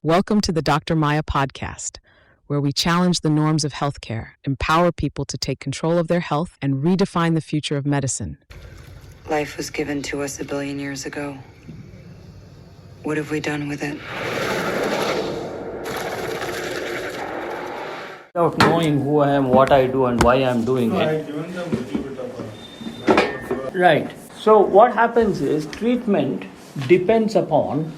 Welcome to the Dr. Maya podcast, where we challenge the norms of healthcare, empower people to take control of their health, and redefine the future of medicine. Life was given to us 1 billion years ago. What have we done with it? Without knowing who I am, what I do, and why I am doing it. I've given them a little bit of a... Right. So what happens is treatment depends upon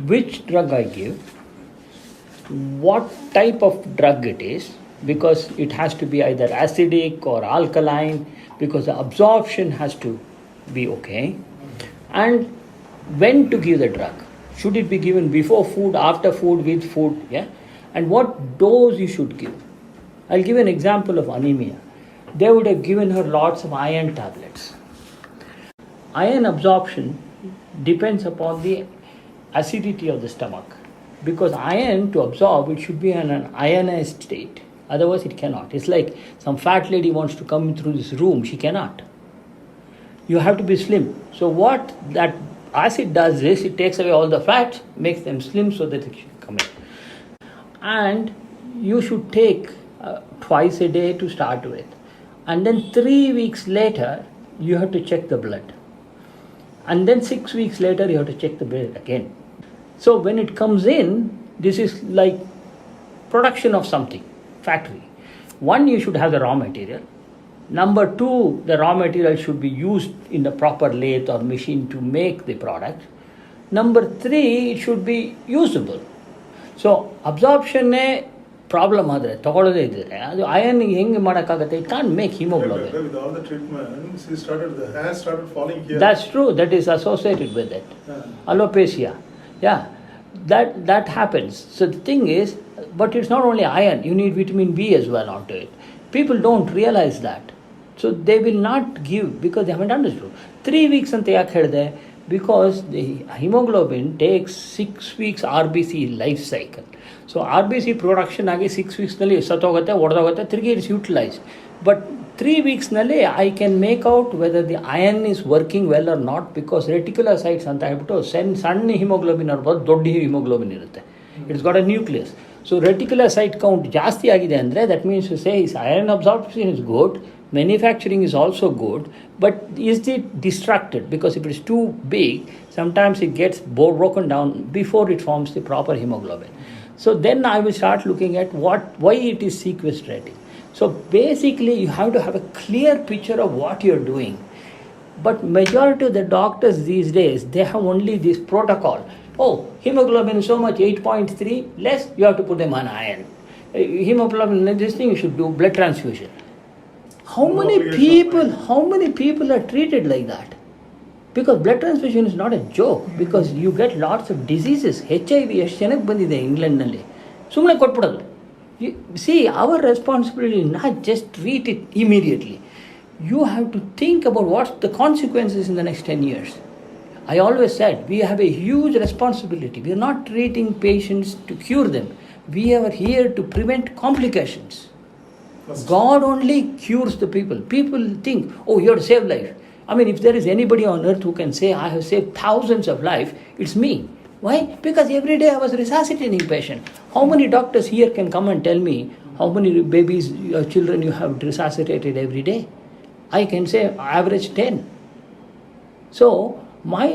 which drug I give, what type of drug it is, because it has to be either acidic or alkaline, because the absorption has to be okay, and when to give the drug. Should it be given before food, after food, with food, and what dose you should give. I'll give an example of anemia. They would have given her lots of iron tablets. Iron absorption depends upon the acidity of the stomach, because iron, to absorb, it should be in an ionized state, otherwise it cannot. It's like some fat lady wants to come through this room, she cannot. You have to be slim. So what that acid does is it takes away all the fat, makes them slim so that it should come in. And you should take twice a day to start with, and then 3 weeks later you have to check the blood, and then 6 weeks later you have to check the blood again. So when it comes in, this is like production of something, factory. One, you should have the raw material. Number two, the raw material should be used in the proper lathe or machine to make the product. Number three, it should be usable. So absorption problem ಆದರೆ ತಗೊಳ್ಳೋದೇ ಇದ್ದರೆ ಅದು iron ಹೆಂಗೆ ಮಾಡೋಕ್ಕಾಗುತ್ತೆ? It can't make hemoglobin. With all the treatments, the hair started falling here. That's true. That is associated with it. Alopecia. That happens. So the thing is, but it's not only iron. You need vitamin B as well onto it. People don't realize that. So they will not give because they haven't understood. 3 weeks ante yaake helide? Because the hemoglobin takes 6 weeks RBC life cycle. So RBC production agi 6 weeks nalli satogutte, odagogutte, tirgi it's utilized. But 3 weeks nalli I can make out whether the iron is working well or not, because reticulocytes anta helbiಟ್ಟು ಸಣ್ಣ hemoglobin ಇರಬಹುದು, ದೊಡ್ಡ hemoglobin ಇರುತ್ತೆ. It's got a nucleus. So reticulocyte count ಜಾಸ್ತಿ ಆಗಿದೆ ಅಂದರೆ that means to say his iron absorption is good, manufacturing is also good, but is it distracted? Because if it is too big, sometimes it gets broken down before it forms the proper hemoglobin. So then I will start looking at why it is sequestrating. So basically you have to have a clear picture of what you're doing. But majority of the doctors these days, they have only this protocol. Oh, hemoglobin is so much, 8.3 less, you have to put them on iron. Hemoglobin, this thing you should do blood transfusion. How many people are treated like that? Because blood transfusion is not a joke, because you get lots of diseases. HIV ಎಷ್ಟು ಜನಕ್ಕೆ ಬಂದಿದೆ ಇಂಗ್ಲೆಂಡ್ನಲ್ಲಿ, ಸುಮ್ಮನೆ ಕೊಟ್ಬಿಡೋದು. See, our responsibility is not just treat it immediately. You have to think about what's the consequences in the next 10 years. I always said, we have a huge responsibility. We are not treating patients to cure them. We are here to prevent complications. God only cures the people. People think, oh, you have to save life. I mean, if there is anybody on earth who can say, I have saved thousands of lives, it's me. Why? Because every day I was resuscitating patient. How many doctors here can come and tell me how many babies or children you have resuscitated every day? I can say average 10. So my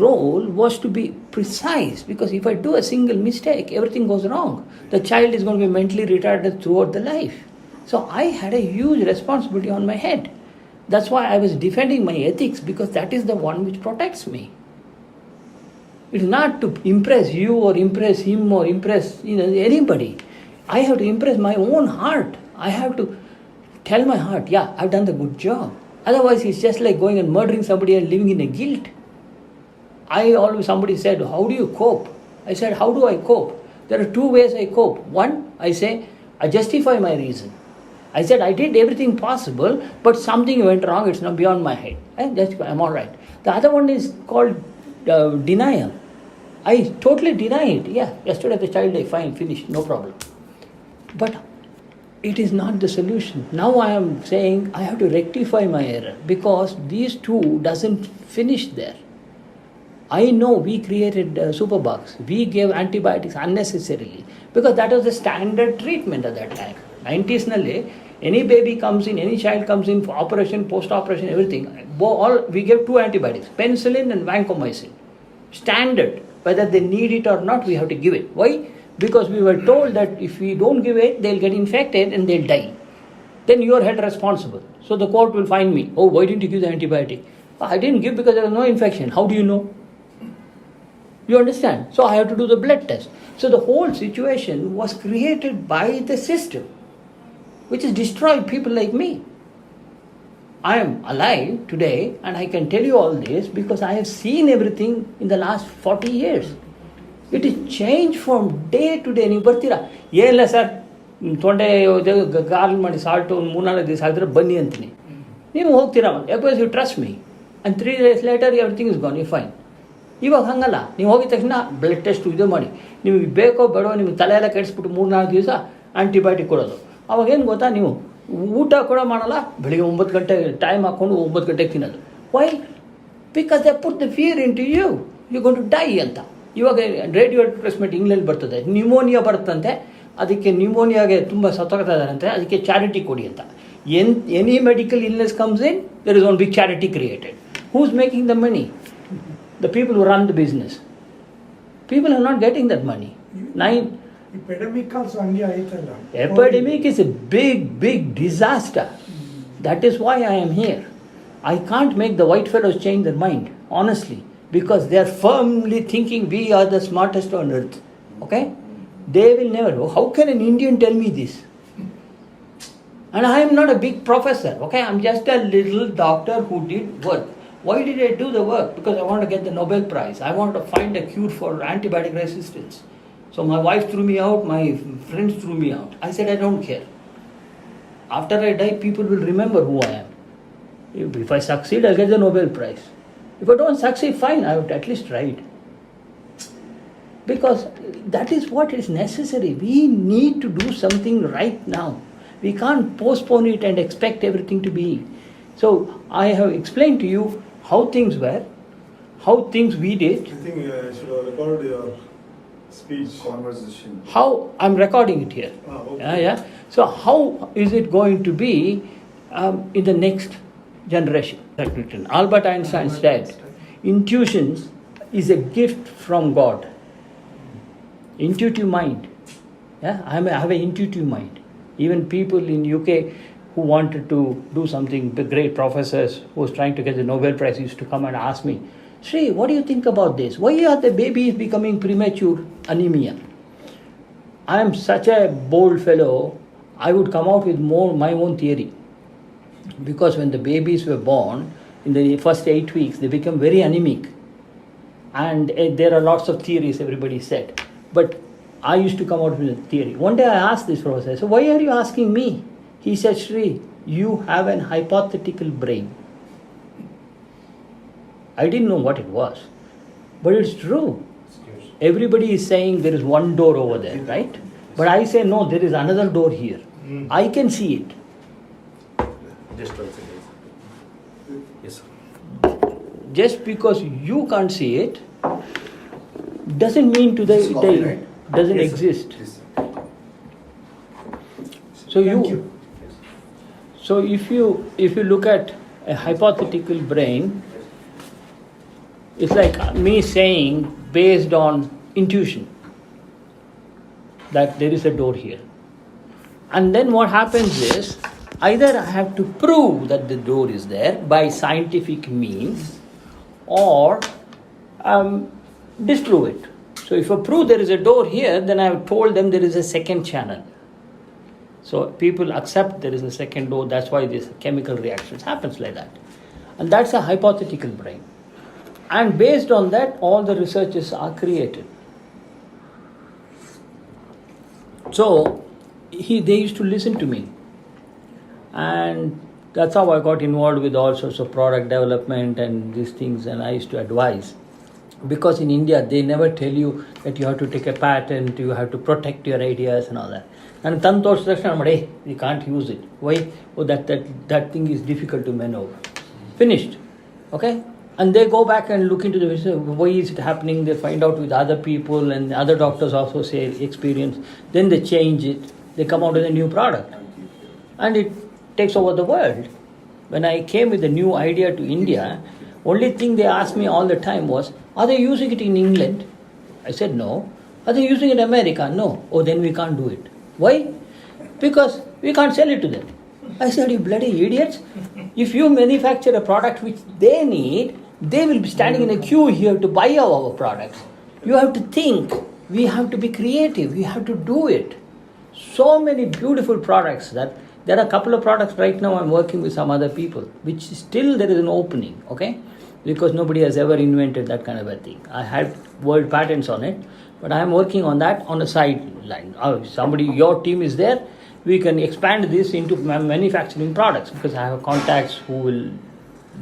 role was to be precise, because if I do a single mistake, everything goes wrong. The child is going to be mentally retarded throughout the life. So I had a huge responsibility on my head. That's why I was defending my ethics, because that is the one which protects me. It's not to impress you or impress him or impress anybody. I have to impress my own heart. I have to tell my heart, yeah, I've done the good job. Otherwise, it's just like going and murdering somebody and living in a guilt. Somebody said, how do you cope? I said, how do I cope? There are two ways I cope. One, I say, I justify my reason. I said, I did everything possible, but something went wrong, it's not beyond my head. I'm all right. The other one is called denial. I totally deny it. Yeah, yesterday the child died, fine, finished, no problem. But it is not the solution. Now I am saying I have to rectify my error, because these two doesn't finish there. I know we created superbugs. We gave antibiotics unnecessarily because that was the standard treatment at that time. 90s nalle, any baby comes in, any child comes in for operation, post-operation, everything. We gave 2 antibiotics, penicillin and vancomycin. Standard. Whether they need it or not, we have to give it. Why? Because we were told that if we don't give it, they'll get infected and they'll die. Then you are held responsible. So the court will find me. Oh, why didn't you give the antibiotic? I didn't give because there was no infection. How do you know? You understand? So I have to do the blood test. So the whole situation was created by the system, which has destroyed people like me. I am alive today and I can tell you all this because I have seen everything in the last 40 years. It is changed from day to day. ನೀವು ಬರ್ತೀರಾ ಏನಿಲ್ಲ sir ತೊಂಡೆ ಗಾರ್ಲ್ ಮಾಡಿ salt ಒಂದು 3-4 ದಿವಸ ಆಗಿದ್ರೆ ಬನ್ನಿ ಅಂತೀನಿ. ನೀವು ಹೋಗ್ತೀರಾ because you trust me and 3 days later everything is gone, you fine. ಇವಾಗ ಹಂಗಲ್ಲ, ನೀವು ಹೋಗಿದ ತಕ್ಷಣ ಬ್ಲಡ್ ಟೆಸ್ಟ್ ಇದು ಮಾಡಿ, ನಿಮಗೆ ಬೇಕೋ ಬೇಡೋ ನಿಮಗೆ ತಲೆ ಎಲ್ಲ ಕೆಡಿಸ್ಬಿಟ್ಟು 3-4 ದಿವಸ ಆ್ಯಂಟಿಬಯೋಟಿಕ್ ಕೊಡೋದು. ಅವಾಗೇನು ಗೊತ್ತಾ, ನೀವು ಊಟ ಕೂಡ ಮಾಡಲ್ಲ, ಬೆಳಿಗ್ಗೆ 9 ಗಂಟೆ ಟೈಮ್ ಹಾಕ್ಕೊಂಡು 9 ಗಂಟೆಗೆ ತಿನ್ನೋದು. Why? Because they put the fear into you going to die ಅಂತ. ಇವಾಗ ರೇಡಿಯೋ ಅಡ್ವರ್ಟೈಸ್ಮೆಂಟ್ ಇಂಗ್ಲೆಂಡ್ ಬರ್ತದೆ, ನ್ಯೂಮೋನಿಯಾ ಬರುತ್ತಂತೆ, ಅದಕ್ಕೆ ನ್ಯೂಮೋನಿಯಾಗೆ ತುಂಬ ಸತ್ತೋಗ್ತಾ ಇದ್ದಾರಂತೆ, ಅದಕ್ಕೆ ಚಾರಿಟಿ ಕೊಡಿ ಅಂತ. Any medical illness comes in, there is one big charity created. Who is making the money? The people who run the business. People are not getting that money. Epidemic also India aitalla. Epidemic is a big disaster. That is why I am here. I can't make the white fellows change their mind, honestly, because they are firmly thinking we are the smartest on earth. Okay? They will never. How can an Indian tell me this? And I am not a big professor. Okay? I am just a little doctor who did work. Why did I do the work? Because I want to get the Nobel Prize. I want to find a cure for antibiotic resistance. So my wife threw me out, my friends threw me out. I said, I don't care. After I die, people will remember who I am. If I succeed, I'll get the Nobel Prize. If I don't succeed, fine, I have at least tried. Because that is what is necessary. We need to do something right now. We can't postpone it and expect everything to be. So I have explained to you how things were, how things we did. I think I should have recorded your speech. Conversation. How I'm recording it here. Okay. Yeah. So how is it going to be in the next generation? Albert Einstein said, intuition is a gift from God. Intuitive mind. Yeah, I have an intuitive mind. Even people in UK who wanted to do something, the great professors who was trying to get the Nobel Prize used to come and ask me, Sri, what do you think about this? Why are the babies becoming premature anemia? I am such a bold fellow, I would come out with my own theory. Because when the babies were born, in the first 8 weeks, they become very anemic. And there are lots of theories, everybody said. But I used to come out with a theory. One day I asked this professor, so why are you asking me? He said, Shri, you have an hypothetical brain. I didn't know what it was, but it's true. Everybody is saying there is one door over there, right? But I say, no, there is another door here. I can see it. Just one second. Yes, sir. Just because you can't see it doesn't mean to the It's copy, right? doesn't Yes, sir. exist. Yes, sir. So So if you look at a hypothetical brain, it's like me saying based on intuition that there is a door here. And then what happens is either I have to prove that the door is there by scientific means or disprove it. So if I prove there is a door here, then I have told them there is a second channel. So people accept there is a second door, that's why this chemical reactions happens like that. And that's a hypothetical brain. And based on that, all the researches are created. So they used to listen to me. And that's how I got involved with all sorts of product development and these things, and I used to advise. Because in India, they never tell you that you have to take a patent, you have to protect your ideas and all that. And you can't use it. Why? Oh, that thing is difficult to maneuver. Finished. Okay? And they go back and look into the why is it happening. They find out with other people, and other doctors also say experience. Then they change it. They come out with a new product, and it takes over the world. When I came with a new idea to India, only thing they asked me all the time was, "Are they using it in England?" I said no. Are they using it in America? No. Oh, then we can't do it. Why? Because we can't sell it to them. I said, you bloody idiots. If you manufacture a product which they need, they will be standing in a queue here to buy our products. You have to think. We have to be creative. We have to do it. So many beautiful products that there are a couple of products right now I'm working with some other people, which still there is an opening, okay? Because nobody has ever invented that kind of a thing. I had world patents on it, but I am working on that on a sideline. Somebody, your team is there, we can expand this into manufacturing products because I have contacts who will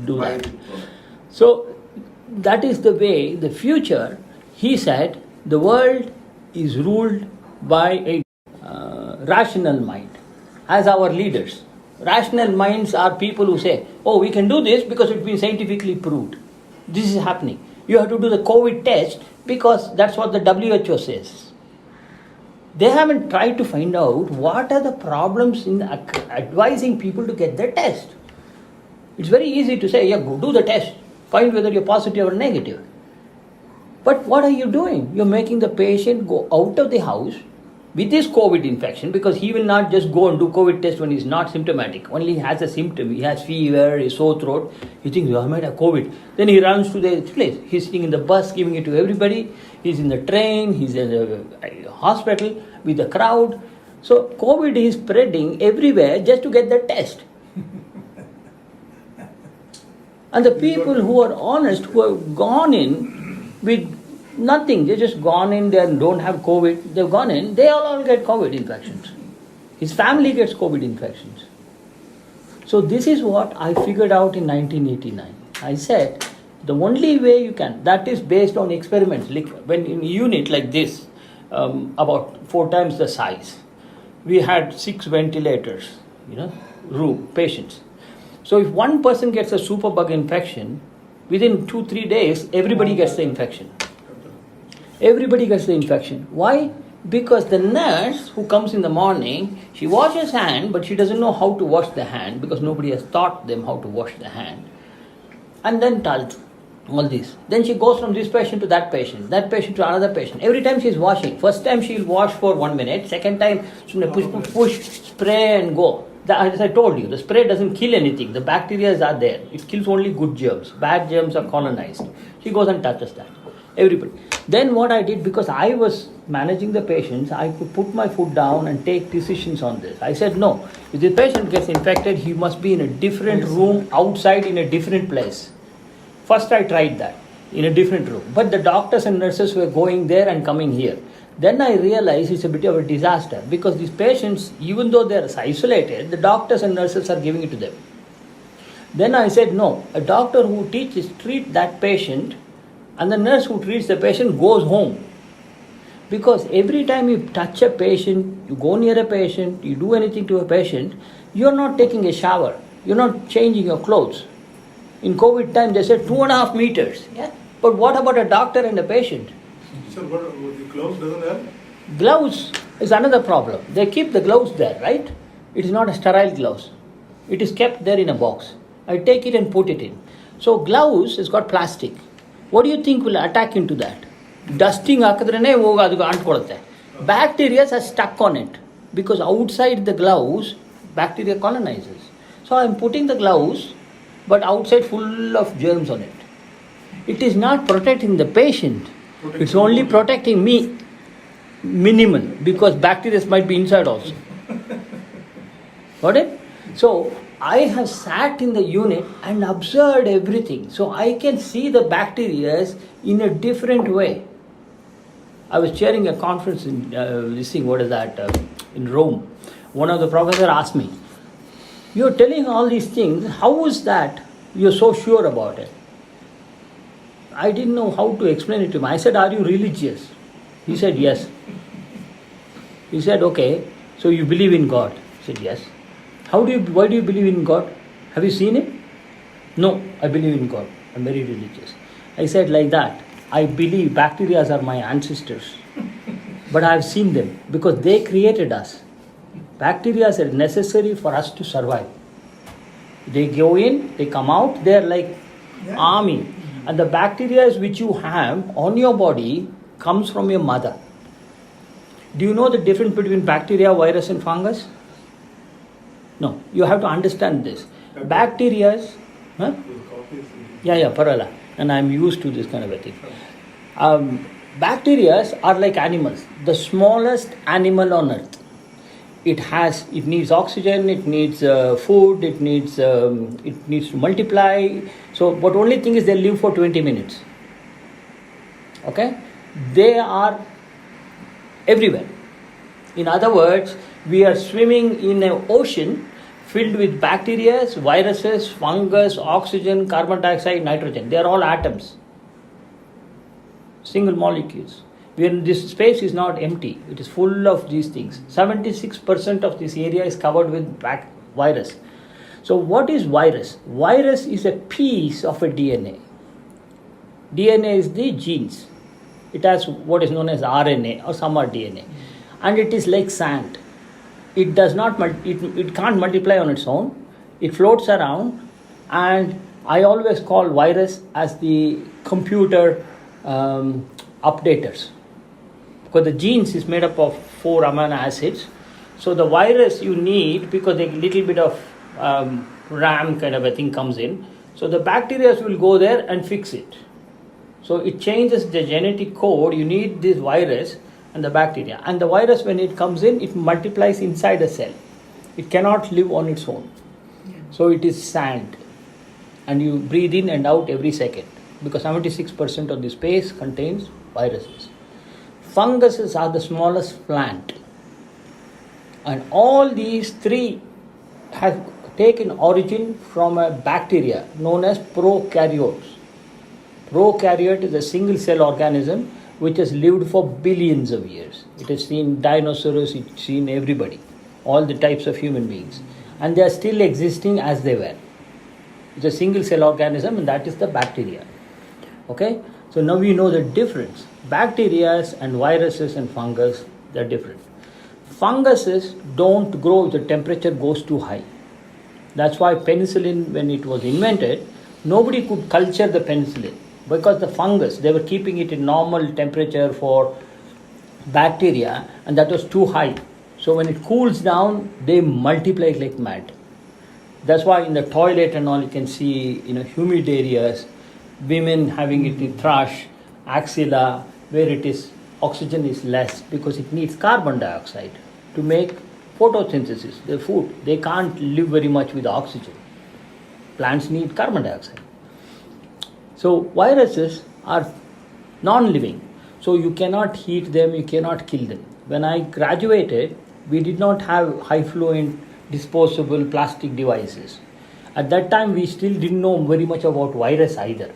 do that. So that is the way, the future, he said, the world is ruled by a rational mind as our leaders. Rational minds are people who say, oh, we can do this because it's been scientifically proved. This is happening. You have to do the COVID test because that's what the WHO says. They haven't tried to find out what are the problems in advising people to get the test. It's very easy to say, yeah, go do the test. Find whether you're positive or negative. But what are you doing? You're making the patient go out of the house with his COVID infection, because he will not just go and do COVID test when he's not symptomatic. Only he has a symptom. He has fever, a sore throat. He thinks, oh, I might have COVID. Then he runs to the place. He's sitting in the bus giving it to everybody. He's in the train. He's in the hospital with the crowd. So COVID is spreading everywhere just to get the test. And the people who are honest, who have gone in with nothing, they just gone in there and don't have COVID, they've gone in, they all get COVID infections. His family gets COVID infections. So this is what I figured out in 1989. I said, the only way you can, that is based on experiments. Like when in a unit like this, about 4 times the size, we had 6 ventilators, room, patients. So if one person gets a superbug infection, within 2-3 days, everybody gets the infection. Everybody gets the infection. Why? Because the nurse who comes in the morning, she washes hand, but she doesn't know how to wash the hand because nobody has taught them how to wash the hand. And then does all this. Then she goes from this patient to that patient to another patient. Every time she's washing. First time she'll wash for 1 minute. Second time, she'll push, spray and go. As I told you, the spray doesn't kill anything. The bacteria are there. It kills only good germs. Bad germs are colonized. She goes and touches that. Everybody. Then what I did, because I was managing the patients, I could put my foot down and take decisions on this. I said, no, if the patient gets infected, he must be in a different room, outside in a different place. First I tried that, in a different room. But the doctors and nurses were going there and coming here. Then I realized it's a bit of a disaster, because these patients, even though they're isolated, the doctors and nurses are giving it to them. Then I said, no, a doctor who treats that patient, and the nurse who treats the patient goes home. Because every time you touch a patient, you go near a patient, you do anything to a patient, you're not taking a shower, you're not changing your clothes. In COVID time, they said 2.5 meters. Yeah? But what about a doctor and a patient? Sir, what the gloves doesn't have? Gloves is another problem. They keep the gloves there, right? It is not a sterile gloves. It is kept there in a box. I take it and put it in. So gloves has got plastic. What do you think will attack into that? Dusting hakadrene hoga adu antkodutte. Bacteria are stuck on it, because outside the gloves bacteria colonizes. So I am putting the gloves, but outside full of germs on it. It is not protecting the patient. It's only protecting me, minimal, because bacteria might be inside also. Got it? So I have sat in the unit and observed everything. So I can see the bacteria in a different way. I was chairing a conference in in Rome. One of the professors asked me, you're telling all these things, how is that you're so sure about it? I didn't know how to explain it to him. I said, are you religious? He said, yes. He said, okay, so you believe in God? I said, yes. Why do you believe in God? Have you seen it? No, I believe in God. I'm very religious. I said like that, I believe bacteria are my ancestors, but I have seen them because they created us. Bacteria are necessary for us to survive. They go in, they come out, they're like army. And the bacteria which you have on your body comes from your mother. Do you know the difference between bacteria, virus and fungus? No, you have to understand this. Bacteria, huh? Yeah, parala. And I'm used to this kind of a thing. Bacteria are like animals, the smallest animal on earth. It needs oxygen, it needs food, it needs to multiply. So, but only thing is they live for 20 minutes. Okay? They are everywhere. In other words, we are swimming in an ocean filled with bacteria, viruses, fungus, oxygen, carbon dioxide, nitrogen. They are all atoms, single molecules. This space is not empty, it is full of these things. 76% of this area is covered with virus. So what is virus? Virus is a piece of a DNA. DNA is the genes. It has what is known as RNA or some are DNA. And it is like sand. It does not, it can't multiply on its own. It floats around, and I always call virus as the computer updaters. Because the genes is made up of 4 amino acids. So the virus you need, because a little bit of RAM kind of a thing comes in. So the bacteria will go there and fix it. So it changes the genetic code. You need this virus and the bacteria. And the virus, when it comes in, it multiplies inside a cell. It cannot live on its own. So it is sand. And you breathe in and out every second. Because 76% of the space contains viruses. Funguses are the smallest plant. And all these 3 have taken origin from a bacteria known as prokaryotes. Prokaryote is a single cell organism which has lived for billions of years. It has seen dinosaurs, it has seen everybody, all the types of human beings. And they are still existing as they were. It's a single cell organism, and that is the bacteria. Okay? So now we know the difference. Bacteria and viruses and fungus, they are different. Funguses don't grow if the temperature goes too high. That's why penicillin, when it was invented, nobody could culture the penicillin. Because the fungus, they were keeping it in normal temperature for bacteria, and that was too high. So when it cools down, they multiply like mad. That's why in the toilet and all you can see, humid areas, women having it in thrush, axilla, where it is oxygen is less because it needs carbon dioxide to make photosynthesis, the food. They can't live very much with oxygen. Plants need carbon dioxide. So viruses are non-living. So you cannot heat them, you cannot kill them. When I graduated, we did not have high-fluent disposable plastic devices. At that time, we still didn't know very much about virus either.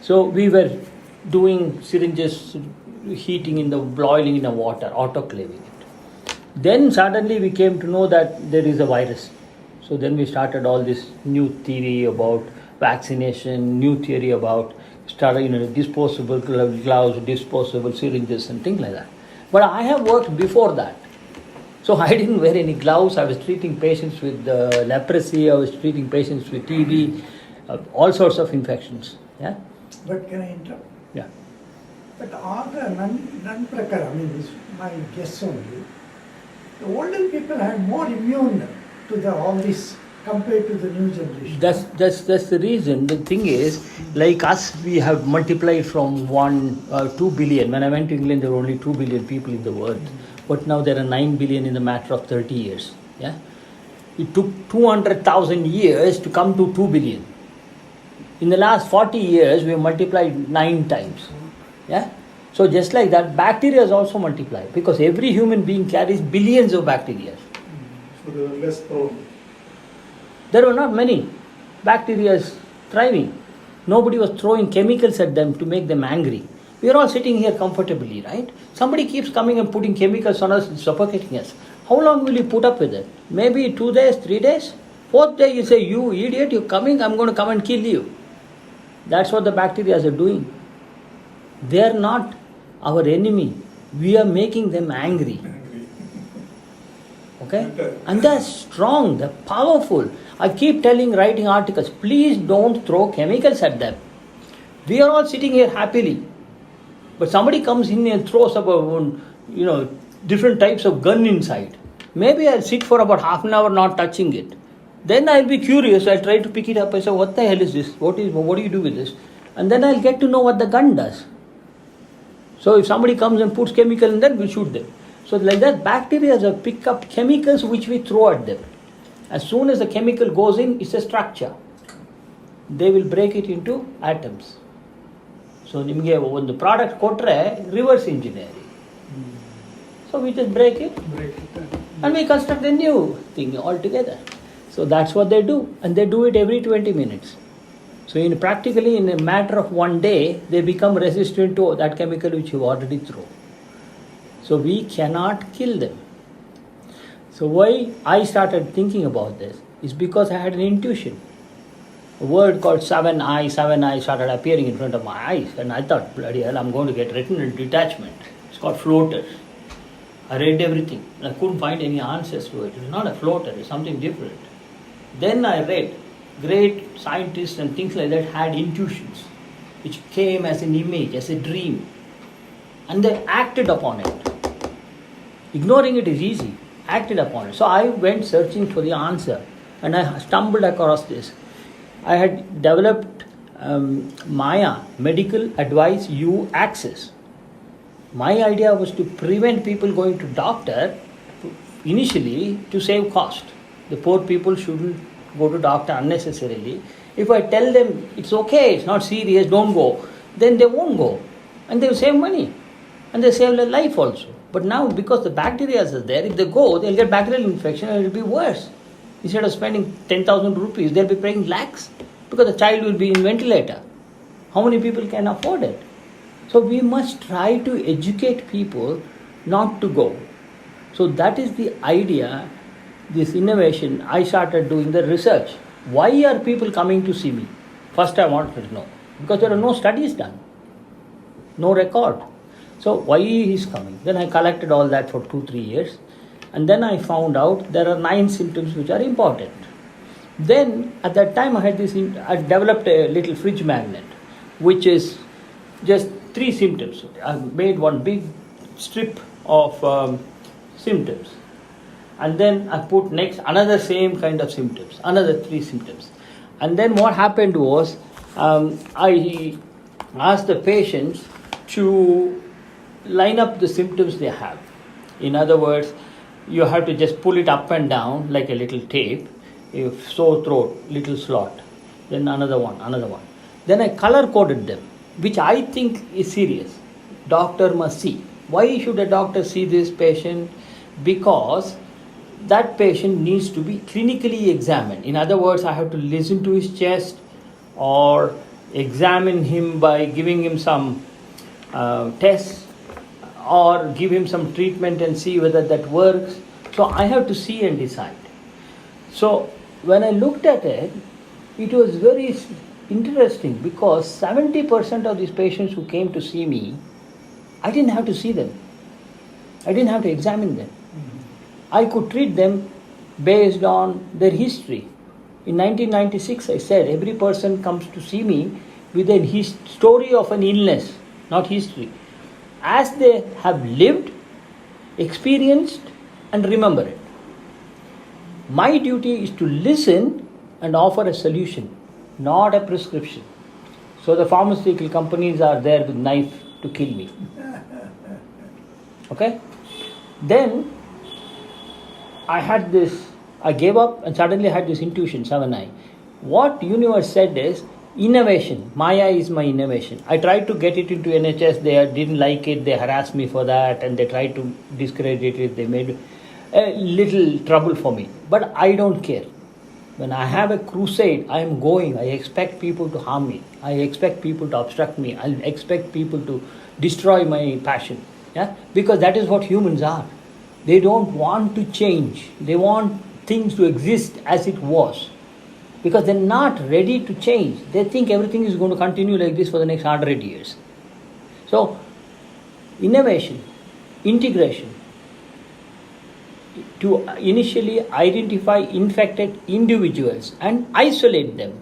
So we were doing syringes, heating in the, boiling in the water, autoclaving it. Then suddenly we came to know that there is a virus. So then we started all this new theory about vaccination, new theory about disposable gloves, disposable syringes and things like that. But I have worked before that. So I didn't wear any gloves. I was treating patients with leprosy. I was treating patients with TB, all sorts of infections. Yeah. But can I interrupt? Yeah. But all the non-prakara, this is my guess only. The older people had more immune to all this compared to the new generation. That's the reason. The thing is, like us, we have multiplied from 2 billion. When I went to England, there were only 2 billion people in the world. But now there are 9 billion in the matter of 30 years. Yeah, it took 200,000 years to come to 2 billion. In the last 40 years, we have multiplied 9 times. Yeah. So just like that, bacteria is also multiplied because every human being carries billions of bacteria. So there were less prone. There were not many. Bacteria is thriving. Nobody was throwing chemicals at them to make them angry. We are all sitting here comfortably, right? Somebody keeps coming and putting chemicals on us and suffocating us. How long will you put up with it? Maybe 2 days, 3 days? 4th day you say, you idiot, you're coming, I'm going to come and kill you. That's what the bacteria are doing. They are not our enemy. We are making them angry. Okay? And they're strong, they're powerful. I keep writing articles, please don't throw chemicals at them. We are all sitting here happily. But somebody comes in and throws up different types of gun inside. Maybe I'll sit for about half an hour not touching it. Then I'll be curious, I'll try to pick it up. I say, what the hell is this? What do you do with this? And then I'll get to know what the gun does. So if somebody comes and puts chemical in that, we'll shoot them. So like that, bacteria pick up chemicals which we throw at them. As soon as the chemical goes in, it's a structure. They will break it into atoms. So when the product kotre, reverse engineering. So we just break it and we construct a new thing altogether. So that's what they do, and they do it every 20 minutes. So practically in a matter of one day, they become resistant to that chemical which you already throw. So we cannot kill them. So why I started thinking about this is because I had an intuition. A word called 7I started appearing in front of my eyes, and I thought, bloody hell, I'm going to get retinal detachment. It's called floaters. I read everything. I couldn't find any answers to it. It's not a floater, it's something different. Then I read great scientists and things like that had intuitions, which came as an image, as a dream, and they acted upon it. Ignoring it is easy. Acted upon it. So I went searching for the answer, and I stumbled across this. I had developed Maya, Medical Advice You Access. My idea was to prevent people going to doctor initially to save cost. The poor people shouldn't go to doctor unnecessarily. If I tell them it's okay, it's not serious, don't go, then they won't go. And they'll save money. And they save their life also. But now because the bacteria are there, if they go, they'll get bacterial infection and it will be worse. Instead of spending 10,000 rupees, they'll be paying lakhs because the child will be in ventilator. How many people can afford it? So we must try to educate people not to go. So that is the idea, this innovation. I started doing the research. Why are people coming to see me? First I wanted to know. Because there are no studies done. No record. So why he is coming? Then I collected all that for 2-3 years. And then I found out there are 9 symptoms which are important. Then at that time I developed a little fridge magnet, which is just 3 symptoms. I made one big strip of symptoms. And then I put next another same kind of symptoms, another 3 symptoms. And then what happened was I asked the patients to line up the symptoms they have. In other words, you have to just pull it up and down like a little tape. If sore throat, little slot, then another one. Then I color coded them, which I think is serious. Doctor must see. Why should a doctor see this patient? Because that patient needs to be clinically examined. In other words, I have to listen to his chest or examine him by giving him some tests or give him some treatment and see whether that works. So I have to see and decide. So when I looked at it, it was very interesting because 70% of these patients who came to see me, I didn't have to see them. I didn't have to examine them. I could treat them based on their history. In 1996, I said every person comes to see me with a story of an illness, not history. As they have lived, experienced, and remember it. My duty is to listen and offer a solution, not a prescription. So the pharmaceutical companies are there with knife to kill me. Okay? Then I gave up and suddenly I had this intuition, 7I. What universe said is, innovation. Maya is my innovation. I tried to get it into NHS. They didn't like it. They harassed me for that and they tried to discredit it. They made a little trouble for me. But I don't care. When I have a crusade, I am going. I expect people to harm me. I expect people to obstruct me. I expect people to destroy my passion. Yeah? Because that is what humans are. They don't want to change. They want things to exist as it was. because they're not ready to change. They think everything is going to continue like this for the next 100 years. So, innovation, integration, to initially identify infected individuals and isolate them.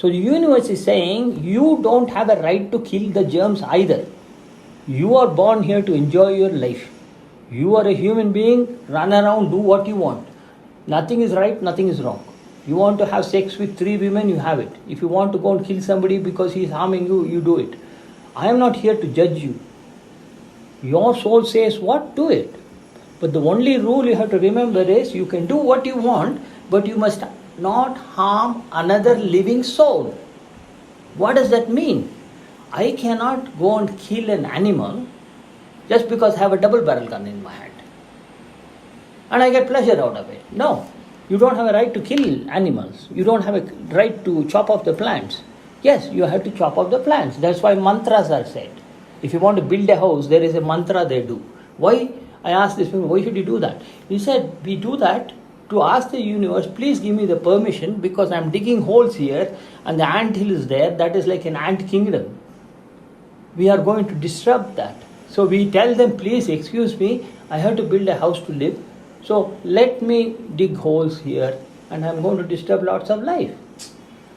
So the universe is saying you don't have a right to kill the germs either. You are born here to enjoy your life. You are a human being, run around, do what you want. Nothing is right, nothing is wrong. You want to have sex with 3 women, you have it. If you want to go and kill somebody because he is harming you, you do it. I am not here to judge you. Your soul says what? Do it. But the only rule you have to remember is you can do what you want, but you must not harm another living soul. What does that mean? I cannot go and kill an animal just because I have a double barrel gun in my hand. And I get pleasure out of it. No. You don't have a right to kill animals. You don't have a right to chop off the plants. Yes, you have to chop off the plants. That's why mantras are said. If you want to build a house, there is a mantra they do. Why? I asked this person, why should you do that? He said, we do that to ask the universe, please give me the permission because I'm digging holes here and the ant hill is there. That is like an ant kingdom. We are going to disrupt that. So we tell them, please excuse me, I have to build a house to live. So let me dig holes here and I'm going to disturb lots of life.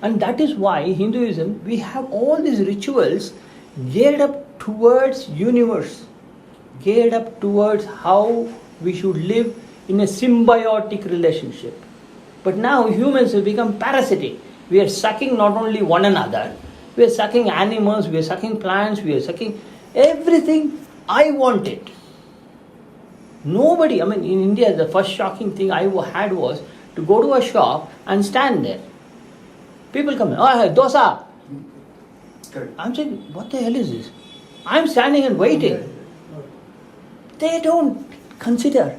And that is why Hinduism, we have all these rituals geared up towards universe, geared up towards how we should live in a symbiotic relationship. But now humans have become parasitic. We are sucking not only one another, we are sucking animals, we are sucking plants, we are sucking everything. I want it. Nobody, in India, the first shocking thing I had was to go to a shop and stand there. People come in, oh, dosa. Correct. I'm saying, what the hell is this? I'm standing and waiting. They don't consider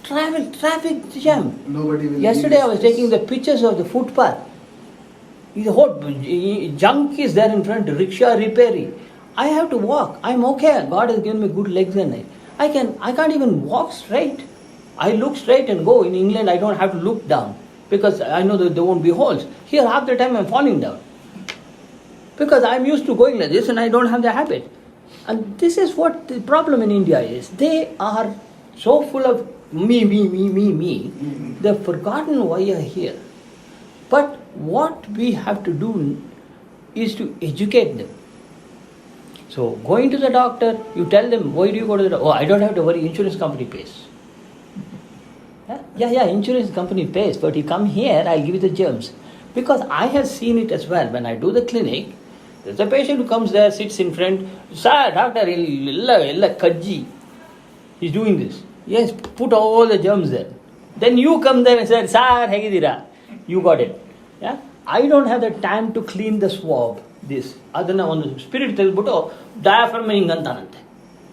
traffic jam. Nobody will. Yesterday I was taking the pictures of the footpath. The whole junk is there in front, rickshaw repairing. I have to walk. I'm okay. God has given me good legs and I can't even walk straight. I look straight and go. In England I don't have to look down because I know that there won't be holes. Here half the time I'm falling down. Because I'm used to going like this and I don't have the habit. And this is what the problem in India is. They are so full of me. They've forgotten why you're here. But what we have to do is to educate them. So going to the doctor, you tell them, why do you go to the doctor? Oh, I don't have to worry, insurance company pays. Yeah, insurance company pays, but you come here, I'll give you the germs. Because I have seen it as well. When I do the clinic, there's a patient who comes there, sits in front, sir, doctor, illa kajji. He's doing this. Yes, put all the germs there. Then you come there and say, sir, hegidira. You got it. Yeah? I don't have the time to clean the swab. This. Adana on spirit telbutto, diaphragm hingantanante.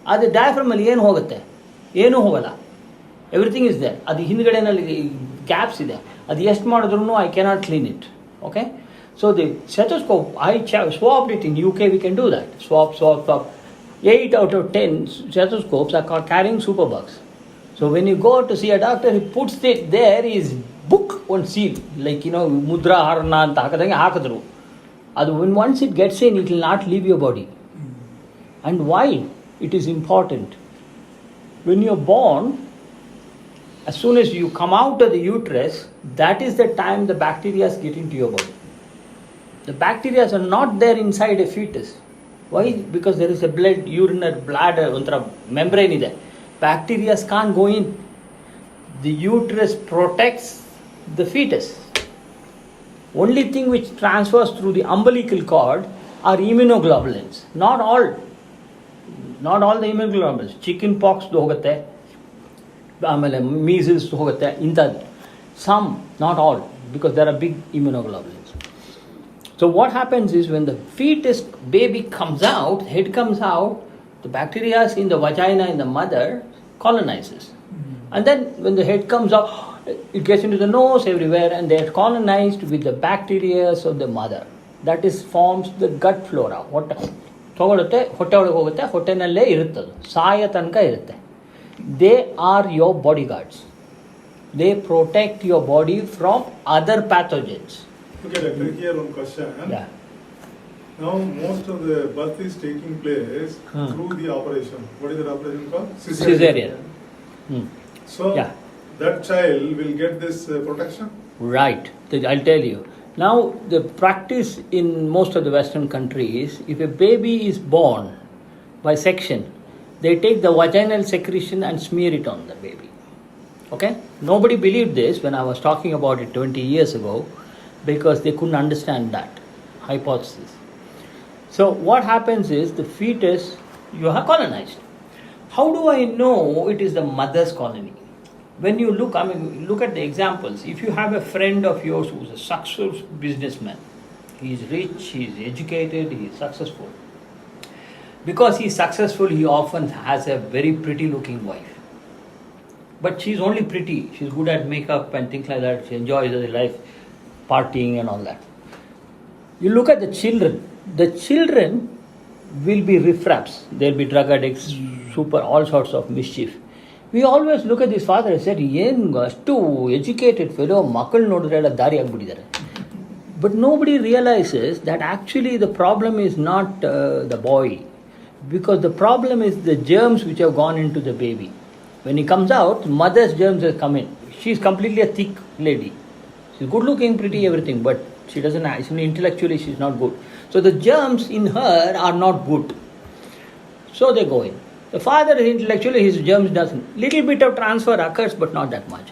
Adi diaphragm alli ಏನು ಹೋಗುತ್ತೆ? ಏನು ಹೋಗಲ್ಲ. Everything is there. ಅದು ಹಿಂದ್ಗಡೆನಲ್ಲಿ gaps ಇದೆ. ಅದು ಎಷ್ಟು ಮಾಡಿದ್ರು I cannot clean it. Okay? So the stethoscope, I swabbed it in UK, we can do that. Swab. 8 out of 10 stethoscopes are carrying superbugs. So when you go to see a doctor, he puts it there, his book on seal, like mudra harana anta hakadange hakadru. When once it gets in, it will not leave your body. And why it is important? When you are born, as soon as you come out of the uterus, that is the time the bacteria get into your body. The bacteria are not there inside a fetus. Why? Because there is a urinary bladder, membrane is there. Bacteria can't go in. The uterus protects the fetus. Only thing which transfers through the umbilical cord are immunoglobulins. Not all the immunoglobulins. Chicken pox hoಗುತ್ತೆ, ಆಮೇಲೆ measles ಹೋಗುತ್ತೆ, ಇಂಥದ್ದು. Some, not all, because there are big immunoglobulins. So what happens is when the fetus baby comes out, head comes out, the bacteria in the vagina in the mother colonizes. And then when the head comes out, it gets into the nose everywhere and they are colonized with the bacteria of the mother. That is forms the gut flora. ತಗೊಳುತ್ತೆ, ಹೊಟ್ಟೆ ಒಳಗೆ ಹೋಗುತ್ತೆ, ಹೊಟ್ಟೆನಲ್ಲೇ ಇರುತ್ತದು, ಸಾಯ ತನಕ ಇರುತ್ತೆ. They are your bodyguards. They protect your body from other pathogens. Okay, doctor, here one question. Yeah. Now, most of the birth is taking place Hmm. through the operation. What is that operation called? Cesarean. Hmm. So, Yeah. that child will get this protection? Right. I'll tell you. Now, the practice in most of the Western countries, if a baby is born by section, they take the vaginal secretion and smear it on the baby. Okay? Nobody believed this when I was talking about it 20 years ago because they couldn't understand that hypothesis. So, what happens is the fetus, you are colonized. How do I know it is the mother's colony? When you look, look at the examples. If you have a friend of yours who's a successful businessman, he is rich, he is educated, he is successful. Because he is successful, he often has a very pretty looking wife. But she's only pretty, she's good at makeup and things like that, she enjoys her life, partying and all that. You look at the children will be riffraffs, they'll be drug addicts, all sorts of mischief. We always look at this father and said, too educated fellow, makal nodrela dari agbididare. But nobody realizes that actually the problem is not the boy, because the problem is the germs which have gone into the baby. When he comes out, mother's germs have come in. She's completely a thick lady. She's good looking, pretty, everything, but she doesn't, intellectually she's not good. So the germs in her are not good. So they go in. The father is intellectually, his germs doesn't. Little bit of transfer occurs, but not that much.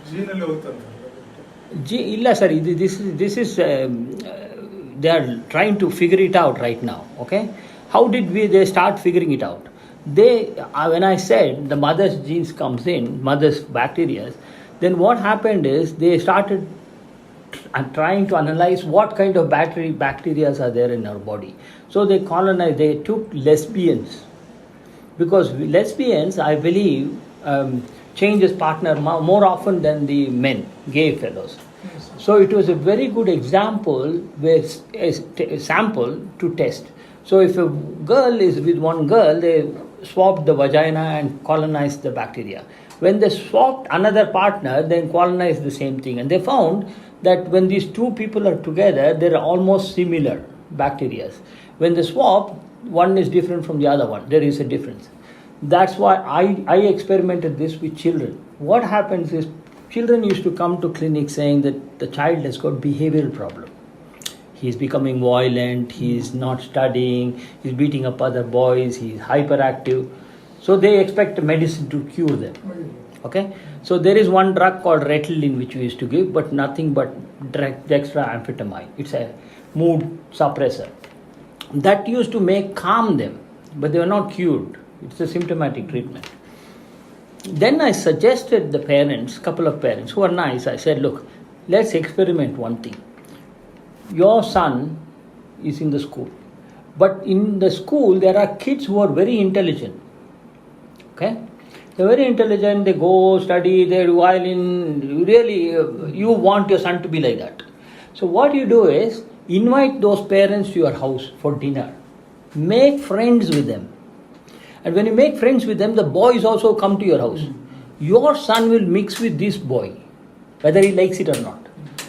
Illa sir, this is they are trying to figure it out right now. Okay, how did they start figuring it out? When I said the mother's genes comes in, mother's bacteria, then what happened is they started trying to analyze what kind of bacteria are there in our body. So they took lesbians. Because lesbians, I believe, changes partner more often than the men, gay fellows. Yes. So it was a very good example, a sample to test. So if a girl is with one girl, they swapped the vagina and colonized the bacteria. When they swapped another partner, they colonized the same thing. And they found that when these two people are together, they are almost similar bacteria. When they swap, one is different from the other one. There is a difference. That's why I experimented this with children. What happens is children used to come to clinic saying that the child has got behavioral problem. He's becoming violent, he's not studying, he's beating up other boys, he's hyperactive. So they expect medicine to cure them. Okay? So there is one drug called Ritalin which we used to give, but nothing but dextroamphetamine. It's a mood suppressor. That used to calm them, but they were not cured. It's a symptomatic treatment. Then I suggested the parents, couple of parents who are nice, I said, look, let's experiment one thing. Your son is in the school, but in the school there are kids who are very intelligent. Okay? They're very intelligent, they go study, they do violin, really, you want your son to be like that. So what you do is, invite those parents to your house for dinner. Make friends with them. And when you make friends with them, the boys also come to your house. Your son will mix with this boy, whether he likes it or not.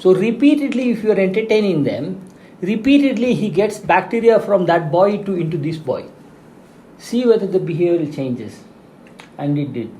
So repeatedly, if you are entertaining them, repeatedly he gets bacteria from that boy into this boy. See whether the behavior changes. And it did.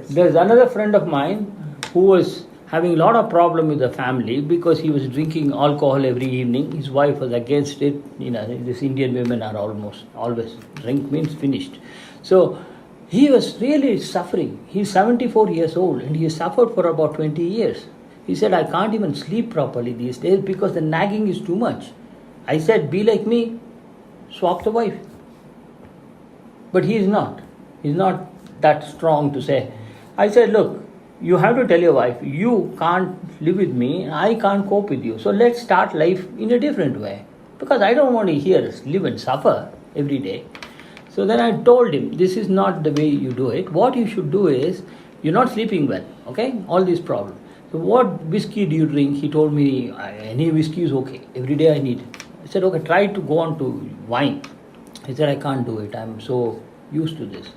There's another friend of mine who was having a lot of problem with the family because he was drinking alcohol every evening. His wife was against it. These Indian women are always drink means finished. So he was really suffering. He's 74 years old and he suffered for about 20 years. He said, I can't even sleep properly these days because the nagging is too much. I said, be like me, swap the wife. But he is not. He's not that strong to say. I said, look, you have to tell your wife, you can't live with me, I can't cope with you. So let's start life in a different way. Because I don't want to live and suffer every day. So then I told him, this is not the way you do it. What you should do is, you're not sleeping well, okay? All these problems. So what whiskey do you drink? He told me, any whiskey is okay. Every day I need it. I said, okay, try to go on to wine. He said, I can't do it. I'm so used to this.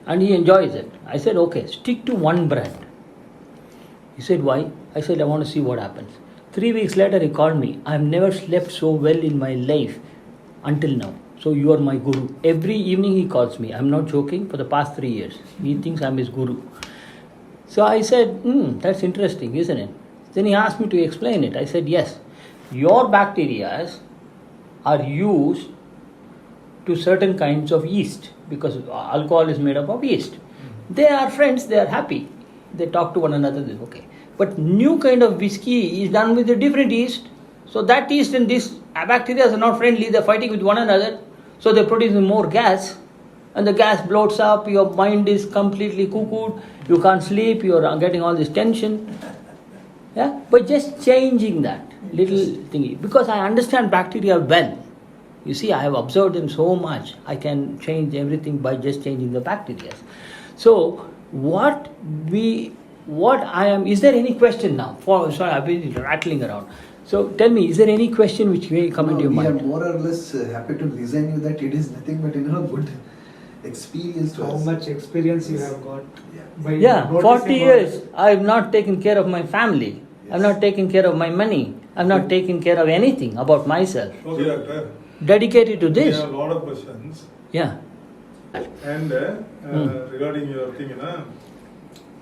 And he enjoys it. I said, okay, stick to one brand. He said, why? I said, I want to see what happens. 3 weeks later, he called me. I've never slept so well in my life until now. So you are my guru. Every evening he calls me. I'm not joking. For the past 3 years, he thinks I'm his guru. So I said, that's interesting, isn't it? Then he asked me to explain it. I said, yes. Your bacteria are used to certain kinds of yeast because alcohol is made up of yeast. They are friends. They are happy. They talk to one another. They're okay. But new kind of whiskey is done with a different yeast. So that yeast and this bacteria are not friendly. They're fighting with one another. So they're producing more gas. And the gas bloats up. Your mind is completely cuckooed. You can't sleep. You're getting all this tension. Yeah. But just changing that little thingy. Because I understand bacteria well. You see, I have observed them so much. I can change everything by just changing the bacteria. So is there any question now? Sorry, I've been rattling around. So tell me, is there any question which may come into your mind? We are more or less happy to listen you that it is nothing but good experience to How us. much experience you have got? By Yeah, noticing 40 all years, this. I have not taken care of my family. I have not taken care of my money. I have not taken care of anything about myself. Okay, doctor. Dedicated to We this. have a lot of questions. Yeah. And regarding your thing,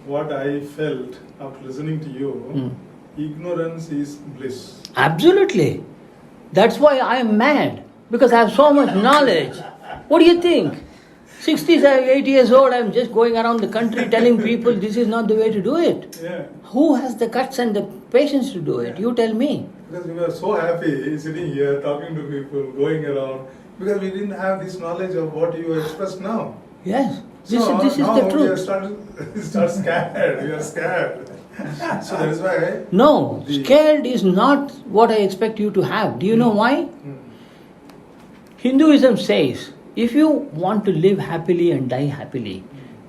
what I felt after listening to you, ignorance is bliss. Absolutely. That's why I am mad. Because I have so much knowledge. What do you think? 68 years old, I'm just going around the country telling people this is not the way to do it. Yeah. Who has the guts and the patience to do it? You tell me. Because we were so happy sitting here, talking to people, going around, because we didn't have this knowledge of what you expressed now. Yes. This is now the we truth. are start scared. We are scared. So that is why. No, scared is not what I expect you to have. Do you know why? Hinduism says, if you want to live happily and die happily,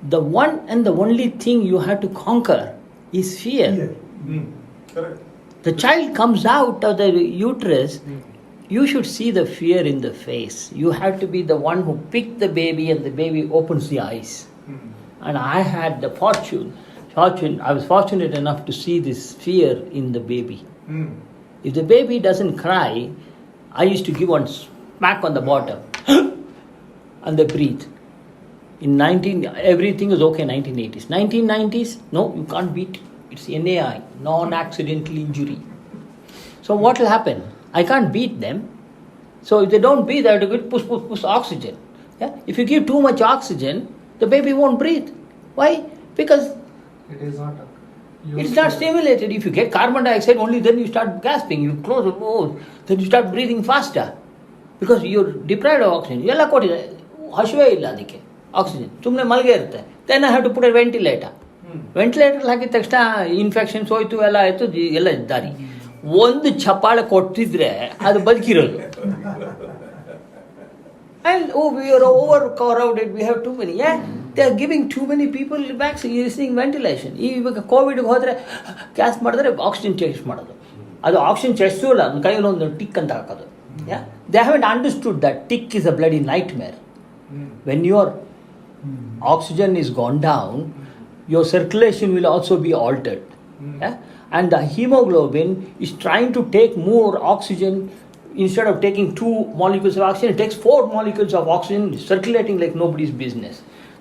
the one and the only thing you have to conquer is fear. Correct. The child comes out of the uterus, you should see the fear in the face. You have to be the one who picked the baby and the baby opens the eyes. And I had the fortune, I was fortunate enough to see this fear in the baby. If the baby doesn't cry, I used to give one smack on the bottom and they breathe. Everything is okay in 1980s. 1990s, no, you can't beat it. It's NAI, non-accidental injury. So what will happen? I can't beat them. So if they don't breathe, I have to give push oxygen. Yeah? If you give too much oxygen, the baby won't breathe. Why? Because It is not. it's not stimulated. If you get carbon dioxide, only then you start gasping. You close your nose, then you start breathing faster. Because you're deprived of oxygen. ಎಲ್ಲ ಕೊಟ್ಟಿದೆ ಹಸಿವೆ ಇಲ್ಲ ಅದಕ್ಕೆ oxygen ಸುಮ್ಮನೆ ಮಲಗೆ ಇರುತ್ತೆ. Then I have to put a ventilator. Ventilator ಹಾಕಿದ ತಕ್ಷಣ infections ಹೋಯ್ತು ಎಲ್ಲ ಆಯಿತು ಎಲ್ಲ ದಾರಿ. ಒಂದು ಚಪ್ಪಾಳೆ ಕೊಟ್ಟಿದ್ರೆ ಅದು ಬದುಕಿರೋದು. And we are overcrowded, we have too many. Yeah, they are giving too many people vaccine, using ventilation. ಇವಾಗ ಕೋವಿಡ್ಗೆ ಹೋದರೆ ಕ್ಯಾಸ್ ಮಾಡಿದ್ರೆ ಆಕ್ಸಿಜನ್ ಟೆಸ್ಟ್ ಮಾಡೋದು. ಅದು ಆಕ್ಸಿಜನ್ ಟೆಸ್ಟು ಇಲ್ಲ, ನನ್ನ ಕೈಯಲ್ಲಿ ಒಂದು ಟಿಕ್ ಅಂತ ಹಾಕೋದು. Yeah, they haven't understood that tick is a bloody nightmare. When your oxygen is gone down, your circulation will also be altered. Yeah? And the hemoglobin is trying to take more oxygen. Instead of taking 2 molecules of oxygen, it takes 4 molecules of oxygen, circulating like nobody's business.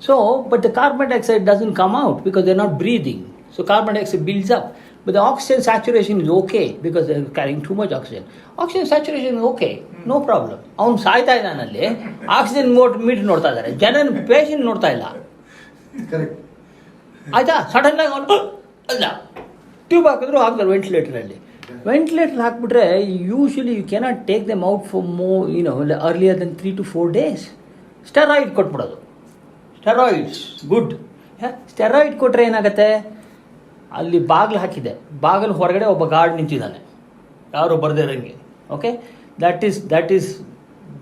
So, but the carbon dioxide doesn't come out because they're not breathing. So carbon dioxide builds up. But the oxygen saturation is okay because they're carrying too much oxygen. Oxygen saturation is okay, no problem. ಅವನು ಸಾಯ್ತಾ ಇದ್ದಾನಲ್ಲಿ oxygen metre ನೋಡ್ತಾ ಇದ್ದಾರೆ, ಜನ patient ನೋಡ್ತಾ ಇಲ್ಲ. Correct. ಆಯ್ತಾ? Sudden ಆಗಿ ಅವನು ಅಲ್ಲ ಟ್ಯೂಬ್ ಹಾಕಿದ್ರು ಹಾಕ್ತಾರೆ ವೆಂಟಿಲೇಟರಲ್ಲಿ. ವೆಂಟಿಲೇಟರ್ ಹಾಕ್ಬಿಟ್ರೆ usually you cannot take them out for earlier than 3 to 4 days. Steroid ಕೊಟ್ಬಿಡೋದು. Steroids good. ಸ್ಟೆರಾಯ್ಡ್ ಕೊಟ್ಟರೆ ಏನಾಗುತ್ತೆ, ಅಲ್ಲಿ ಬಾಗಿಲು ಹಾಕಿದೆ, ಬಾಗಿಲು ಹೊರಗಡೆ ಒಬ್ಬ ಗಾರ್ಡ್ ನಿಂತಿದ್ದಾನೆ, ಯಾರು ಬರದೇ ಇರೋಂಗೆ. Okay, that is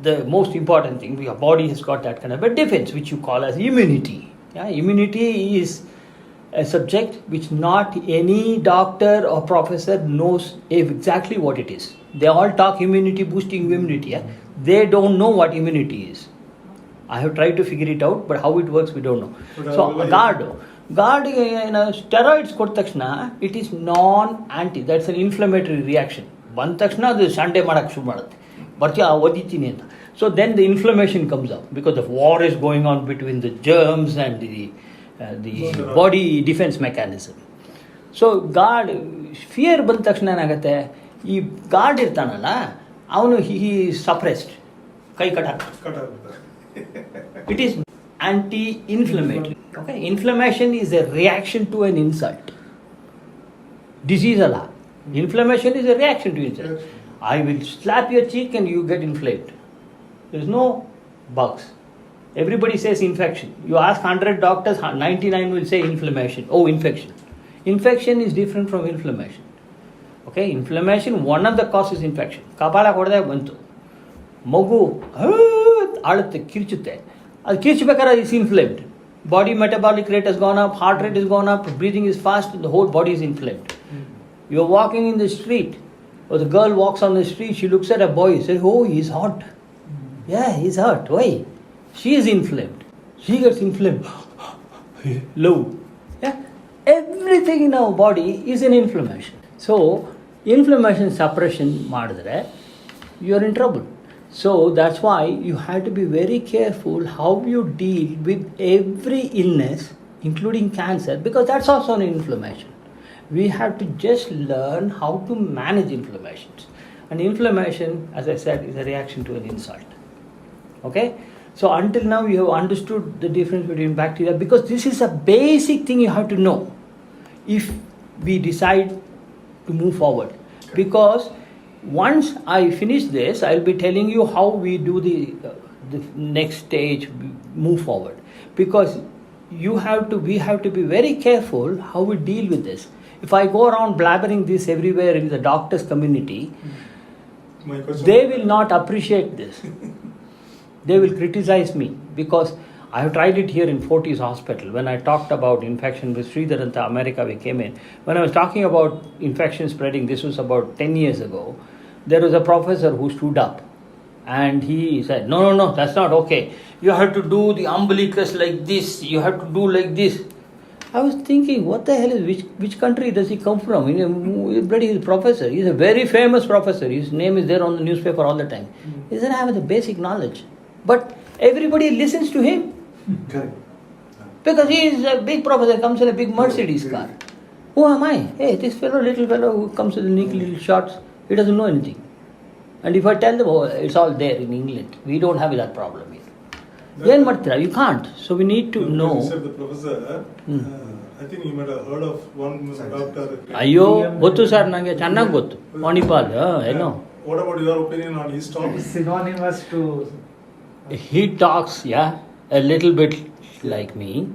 the most important thing. Your body has got that kind of a defence which you call as immunity. Immunity is a subject which not any doctor or professor knows exactly what it is. They all talk immunity, boosting immunity. They don't know what immunity is. I have tried to figure it out, but how it works we don't know. So a ಗಾರ್ಡಿಗೆ steroids ಕೊಟ್ಟ ತಕ್ಷಣ it is non anti, that's an inflammatory reaction. ಬಂದ ತಕ್ಷಣ ಅದು Sunday ಮಾಡೋಕ್ಕೆ ಶುರು ಮಾಡುತ್ತೆ, ಬರ್ತೀಯ ಓದಿತೀನಿ ಅಂತ. So then the inflammation comes up because of war is going on between the germs and the body defence mechanism. So guard fear ಬಂದ ತಕ್ಷಣ ಏನಾಗುತ್ತೆ, ಈ ಗಾರ್ಡ್ ಇರ್ತಾನಲ್ಲ ಅವನು ಹಿ ಸಪ್ರೆಸ್ಡ್, ಕೈ it is anti-inflammatory. Okay, inflammation is a reaction to an insult. Disease alla. Inflammation is a reaction to insult. I will slap your cheek and you get inflamed. There is no bugs. Everybody says infection. You ask 100 doctors, 99 will say inflammation. Oh, infection. Infection is different from inflammation. Okay, inflammation, one of the causes is infection. Kapala kodade bantu. Magu alutte kirchutte. ಅದು ಕಿರ್ಚಬೇಕಾದ್ರೆ is inflamed. Body metabolic rate has gone up, heart rate has gone up, breathing is fast, the whole body is inflamed. You are walking in the street, or the girl walks on the street, she looks at a boy, says, oh, he's hot. Yeah, he's hot. Why? She is inflamed. She gets inflamed. Low. Yeah? Everything in our body is an inflammation. So, inflammation suppression ಮಾಡಿದ್ರೆ you are in trouble. So that's why you have to be very careful how you deal with every illness, including cancer, because that's also an inflammation. We have to just learn how to manage inflammations. And inflammation, as I said, is a reaction to an insult. Okay? So until now you have understood the difference between bacteria, because this is a basic thing you have to know if we decide to move forward. Because once I finish this, I'll be telling you how we do the next stage, move forward. Because we have to be very careful how we deal with this. If I go around blabbering this everywhere in the doctors' community, they will not appreciate this. They will criticize me, because I have tried it here in Fortis Hospital. When I talked about infection with Sridhar and America, we came in. When I was talking about infection spreading, this was about 10 years ago, there was a professor who stood up and he said, no, that's not okay. You have to do the umbilicus like this. You have to do like this. I was thinking, what the hell is, which country does he come from? He's bloody professor. He's a very famous professor. His name is there on the newspaper all the time. He doesn't have the basic knowledge. But everybody listens to him. Correct. Because he is a big professor, comes in a big Mercedes car. Who am I? Hey, this little fellow who comes with the neat little shorts, he doesn't know anything. And if I tell them, oh, it's all there in England, we don't have that problem here. You can't. So we need to know. You said the professor, I think you might have heard of one doctor. Ayyo, gottu sir, nange channagi gottu. Manipal, I know. What about your opinion on his talk? It's synonymous to... He talks, a little bit like me,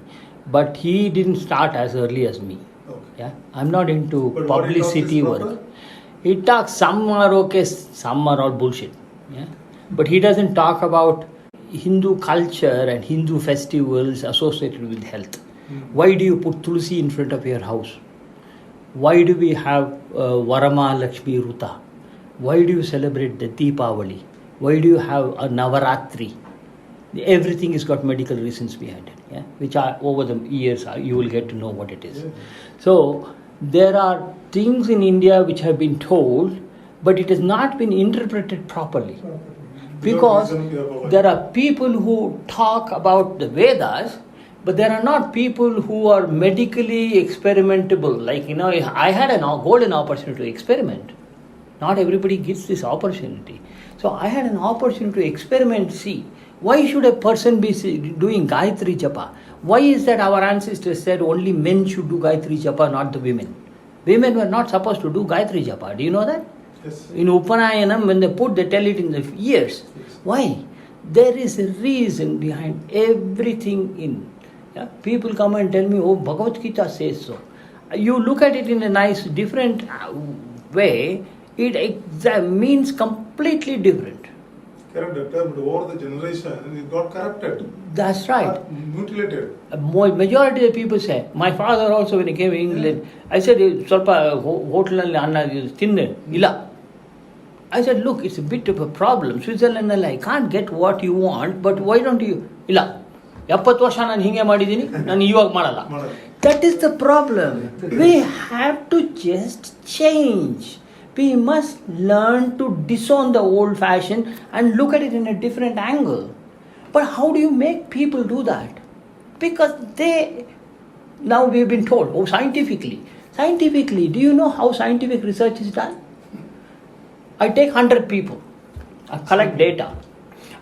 but he didn't start as early as me. Okay. Yeah, I'm not into But publicity what he talks is work. proper? He talks, some are okay, some are all bullshit. Yeah, but he doesn't talk about Hindu culture and Hindu festivals associated with health. Why do you put tulsi in front of your house? Why do we have Varama Lakshmi Ruta? Why do you celebrate the Deepavali? Why do you have a Navaratri? Everything has got medical reasons behind it, which are over the years you will get to know what it is. So there are things in India which have been told, but it has not been interpreted properly. Because there are people who talk about the Vedas, but there are not people who are medically experimentable. Like, I had a golden opportunity to experiment. Not everybody gets this opportunity. So I had an opportunity to experiment, see. Why should a person be doing Gayatri Japa? Why is that our ancestors said only men should do Gayatri Japa, not the women? Women were not supposed to do Gayatri Japa. Do you know that? Yes. In Upanayanam, when they tell it in the ears. Why? There is a reason behind everything in. People come and tell me, oh, Bhagavad Gita says so. You look at it in a nice, different way, it means completely different. Correct, doctor, but over the generation, it got corrupted. That's right. Mutilated. Majority of people say, my father also when he came to England, I said, Solpa hotel anna thinne, illa. I said, look, it's a bit of a problem. Switzerland, I can't get what you want, but why don't you? Illa. 70 ವರ್ಷ ನಾನು ಹೀಗೆ ಮಾಡಿದ್ದೀನಿ, ನಾನು ಇವಾಗ ಮಾಡಲ್ಲ. That is the problem. We have to just change. We must learn to disown the old fashion and look at it in a different angle. But how do you make people do that? Because now we've been told, scientifically, do you know how scientific research is done? I take 100 people, I collect data,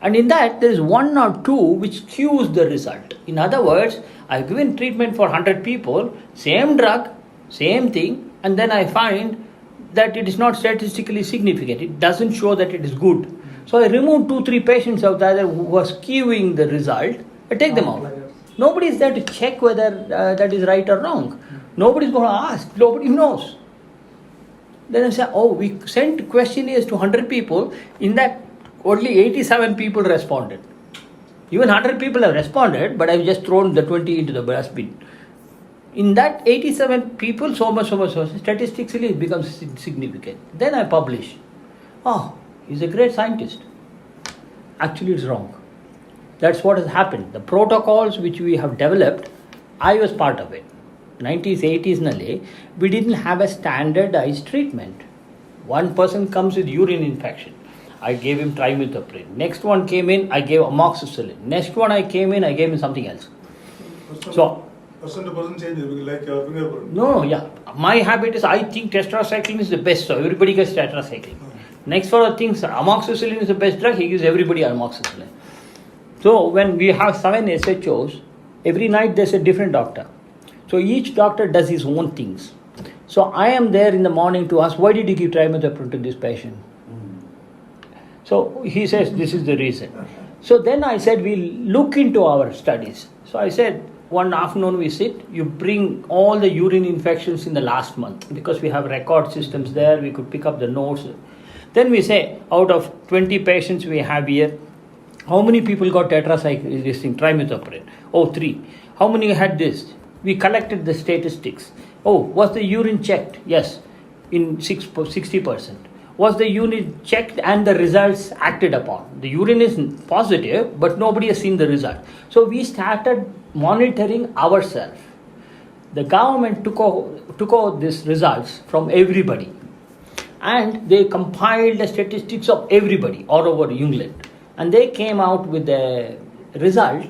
and in that there is 1 or 2 which skews the result. In other words, I've given treatment for 100 people, same drug, same thing, and then I find that it is not statistically significant. It doesn't show that it is good. So I remove 2-3 patients out there who are skewing the result. I take them out. Nobody is there to check whether that is right or wrong. Nobody is going to ask. Nobody knows. Then I say, we sent questionnaires to 100 people. In that, only 87 people responded. Even 100 people have responded, but I've just thrown the 20 into the dustbin. In that 87 people, so much, statistically it becomes significant. Then I publish. He's a great scientist. Actually, it's wrong. That's what has happened. The protocols which we have developed, I was part of it. 90s, 80s nalli, we didn't have a standardized treatment. One person comes with urine infection. I gave him trimethoprim. Next one came in, I gave amoxicillin. Next one I came in, I gave him something else. Person to person changes, like your fingerprint. No, yeah. My habit is I think tetracycline is the best, so everybody gets tetracycline. Next fellow thinks amoxicillin is the best drug, he gives everybody amoxicillin. So when we have 7 SHOs, every night there's a different doctor. So each doctor does his own things. So I am there in the morning to ask, why did you give trimethoprim to this patient? So he says, this is the reason. So then I said, we'll look into our studies. So I said, one afternoon we sit, you bring all the urine infections in the last month, because we have record systems there, we could pick up the notes. Then we say, out of 20 patients we have here, how many people got tetracycline, trimethoprim? 3. How many had this? We collected the statistics. Was the urine checked? Yes, in 60%. Was the urine checked and the results acted upon? The urine is positive, but nobody has seen the result. So we started monitoring ourselves. The government took out these results from everybody, and they compiled the statistics of everybody all over England. And they came out with a result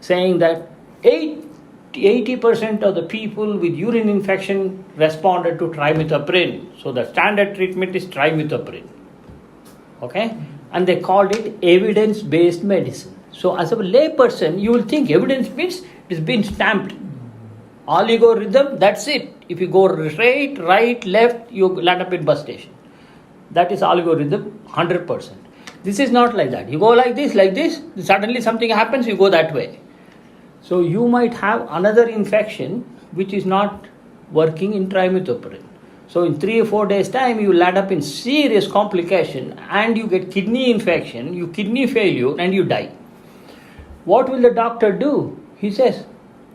saying that 80% of the people with urine infection responded to trimethoprim. So the standard treatment is trimethoprim. Okay? And they called it evidence-based medicine. So as a layperson, you will think evidence means it has been stamped. Algorithm, that's it. If you go straight, right, left, you land up in bus station. That is algorithm, 100%. This is not like that. You go like this, suddenly something happens, you go that way. So you might have another infection which is not working in trimethoprim. So in 3 or 4 days' time, you land up in serious complication and you get kidney infection, you kidney failure, and you die. What will the doctor do? He says,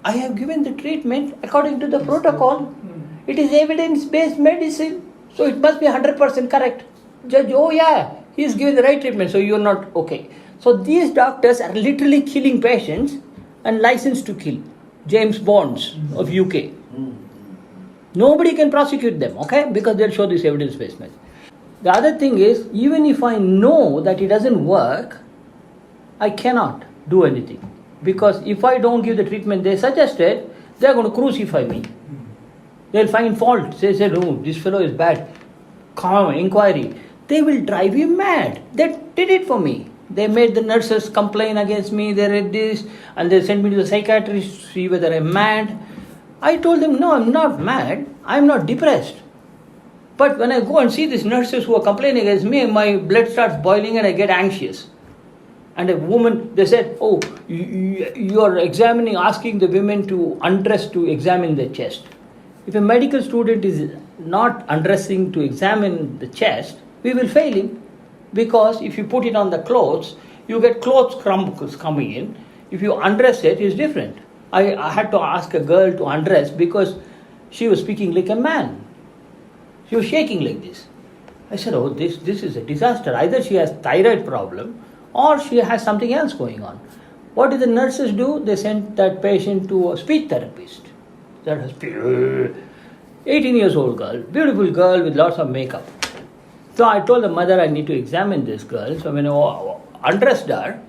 I have given the treatment according to the protocol. It is evidence-based medicine, so it must be 100% correct. Judge, he's given the right treatment, so you're not okay. So these doctors are literally killing patients and licensed to kill. James Bonds of UK. Nobody can prosecute them, okay? Because they'll show this evidence-based medicine. The other thing is, even if I know that it doesn't work, I cannot do anything. Because if I don't give the treatment they suggested, they're going to crucify me. They'll find fault. They say, this fellow is bad. Come, inquiry. They will drive you mad. They did it for me. They made the nurses complain against me, they read this, and they sent me to the psychiatrist to see whether I'm mad. I told them, no, I'm not mad, I'm not depressed. But when I go and see these nurses who are complaining against me, my blood starts boiling and I get anxious. And a woman, they said, you are asking the women to undress to examine their chest. If a medical student is not undressing to examine the chest, we will fail him. Because if you put it on the clothes, you get clothes crumbs coming in. If you undress it, it's different. I had to ask a girl to undress because she was speaking like a man. She was shaking like this. I said, this is a disaster. Either she has thyroid problem or she has something else going on. What did the nurses do? They sent that patient to a speech therapist. That has 18 years old girl, beautiful girl with lots of makeup. So I told the mother I need to examine this girl. So when I undressed her,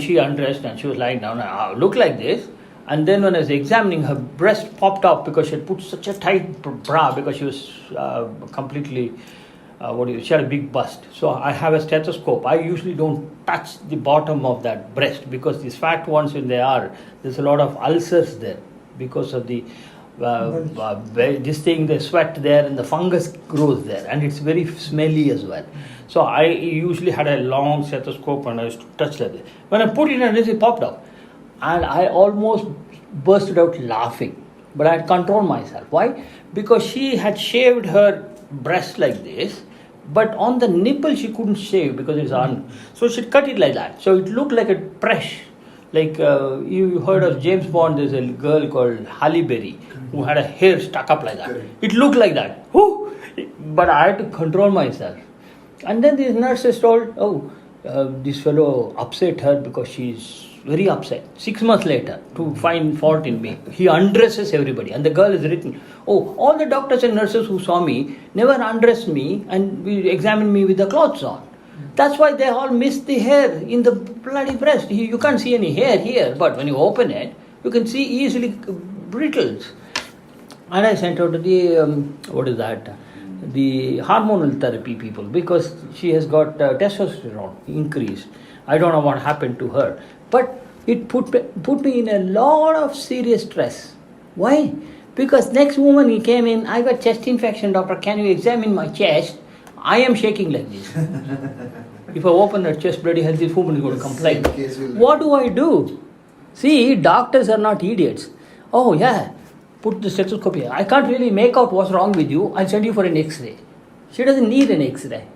she undressed and she was lying down. I looked like this. And then when I was examining, her breast popped up because she had put such a tight bra because she was completely, she had a big bust. So I have a stethoscope. I usually don't touch the bottom of that breast because these fat ones, when there's a lot of ulcers there because of the this thing, the sweat there and the fungus grows there and it's very smelly as well. So I usually had a long stethoscope and I used to touch that. When I put it in, it popped up. And I almost bursted out laughing. But I had controlled myself. Why? Because she had shaved her breast like this, but on the nipple she couldn't shave because it's on. So she cut it like that. So it looked like a press. Like you heard of James Bond, there's a girl called Halle Berry who had a hair stuck up like that. It looked like that. Whoo! But I had to control myself. And then these nurses told, this fellow upset her because she's very upset. 6 months later, to find fault in me, he undresses everybody. And the girl is written, all the doctors and nurses who saw me never undressed me and examined me with the clothes on. That's why they all missed the hair in the bloody breast. You can't see any hair here, but when you open it, you can see easily brittles. And I sent her to the, the hormonal therapy people because she has got testosterone increased. I don't know what happened to her. But it put me in a lot of serious stress. Why? Because next woman he came in, I got chest infection, doctor, can you examine my chest? I am shaking like this. If I open her chest, bloody hell, this woman is going to complain. What do I do? See, doctors are not idiots. Oh yeah, put the stethoscope here. I can't really make out what's wrong with you. I'll send you for an X-ray. She doesn't need an X-ray.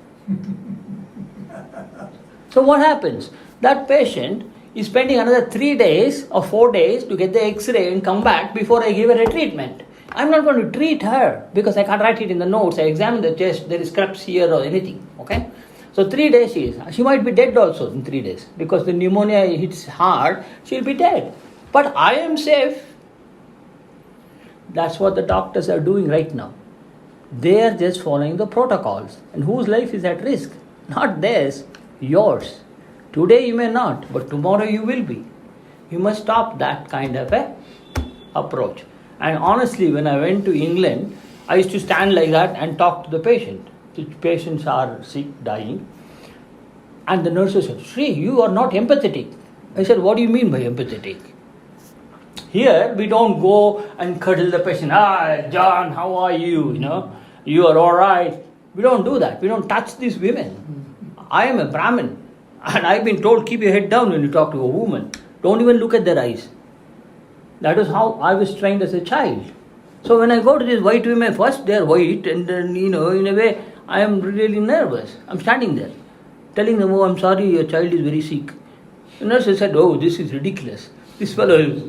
So what happens? That patient is spending another 3 days or 4 days to get the X-ray and come back before I give her a treatment. I'm not going to treat her because I can't write it in the notes. I examine the chest, there is scraps here or anything. Okay? So 3 days she might be dead also in 3 days because the pneumonia hits hard, she'll be dead. But I am safe. That's what the doctors are doing right now. They are just following the protocols. And whose life is at risk? Not theirs, yours. Today you may not, but tomorrow you will be. You must stop that kind of a approach. And honestly, when I went to England, I used to stand like that and talk to the patient. The patients are sick, dying. And the nurses said, Sri, you are not empathetic. I said, what do you mean by empathetic? Here, we don't go and cuddle the patient. John, how are you? You are all right. We don't do that. We don't touch these women. I am a Brahmin. And I've been told, keep your head down when you talk to a woman. Don't even look at their eyes. That is how I was trained as a child. So when I go to these white women, first they are white and then, in a way, I am really nervous. I'm standing there, telling them, I'm sorry, your child is very sick. The nurse said, this is ridiculous. This fellow is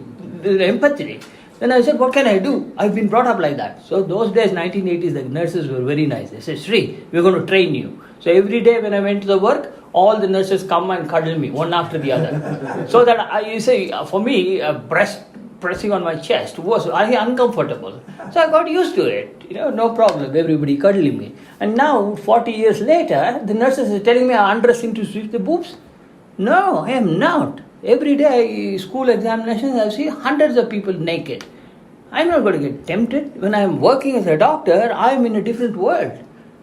empathetic. Then I said, what can I do? I've been brought up like that. So those days, 1980s, the nurses were very nice. They said, Sri, we're going to train you. So every day when I went to the work, all the nurses come and cuddle me, one after the other. So that for me, breast pressing on my chest was uncomfortable. So I got used to it. No problem, everybody cuddling me. And now, 40 years later, the nurses are telling me I'm undressing to sweep the boobs. No, I am not. Every day, school examinations, I see hundreds of people naked. I'm not going to get tempted. When I'm working as a doctor, I'm in a different world.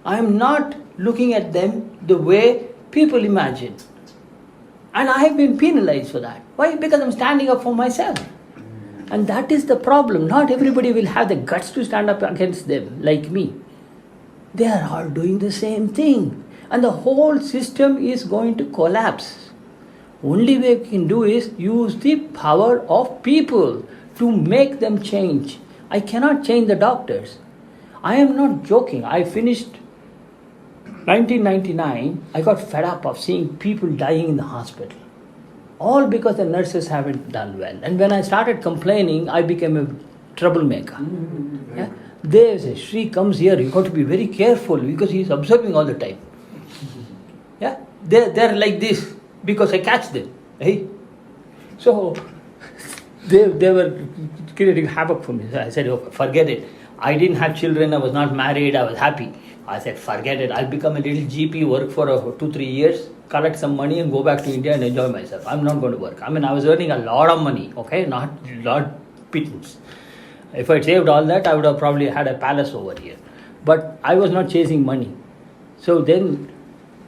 I'm not looking at them the way people imagine. And I have been penalized for that. Why? Because I'm standing up for myself. And that is the problem. Not everybody will have the guts to stand up against them, like me. They are all doing the same thing. And the whole system is going to collapse. Only way we can do is use the power of people to make them change. I cannot change the doctors. I am not joking. I finished 1999. I got fed up of seeing people dying in the hospital. All because the nurses haven't done well. And when I started complaining, I became a troublemaker. Yeah? They say, Sri comes here, you got to be very careful because he's observing all the time. Yeah? They're like this because I catch them. Hey, So they were creating havoc for me. So I said, oh, forget it. I didn't have children, I was not married, I was happy. I said, forget it. I'll become a little GP, work for 2-3 years, collect some money and go back to India and enjoy myself. I'm not going to work. I mean, I was earning a lot of money, okay, not lot pittance. If I saved all that, I would have probably had a palace over here. But I was not chasing money. So then,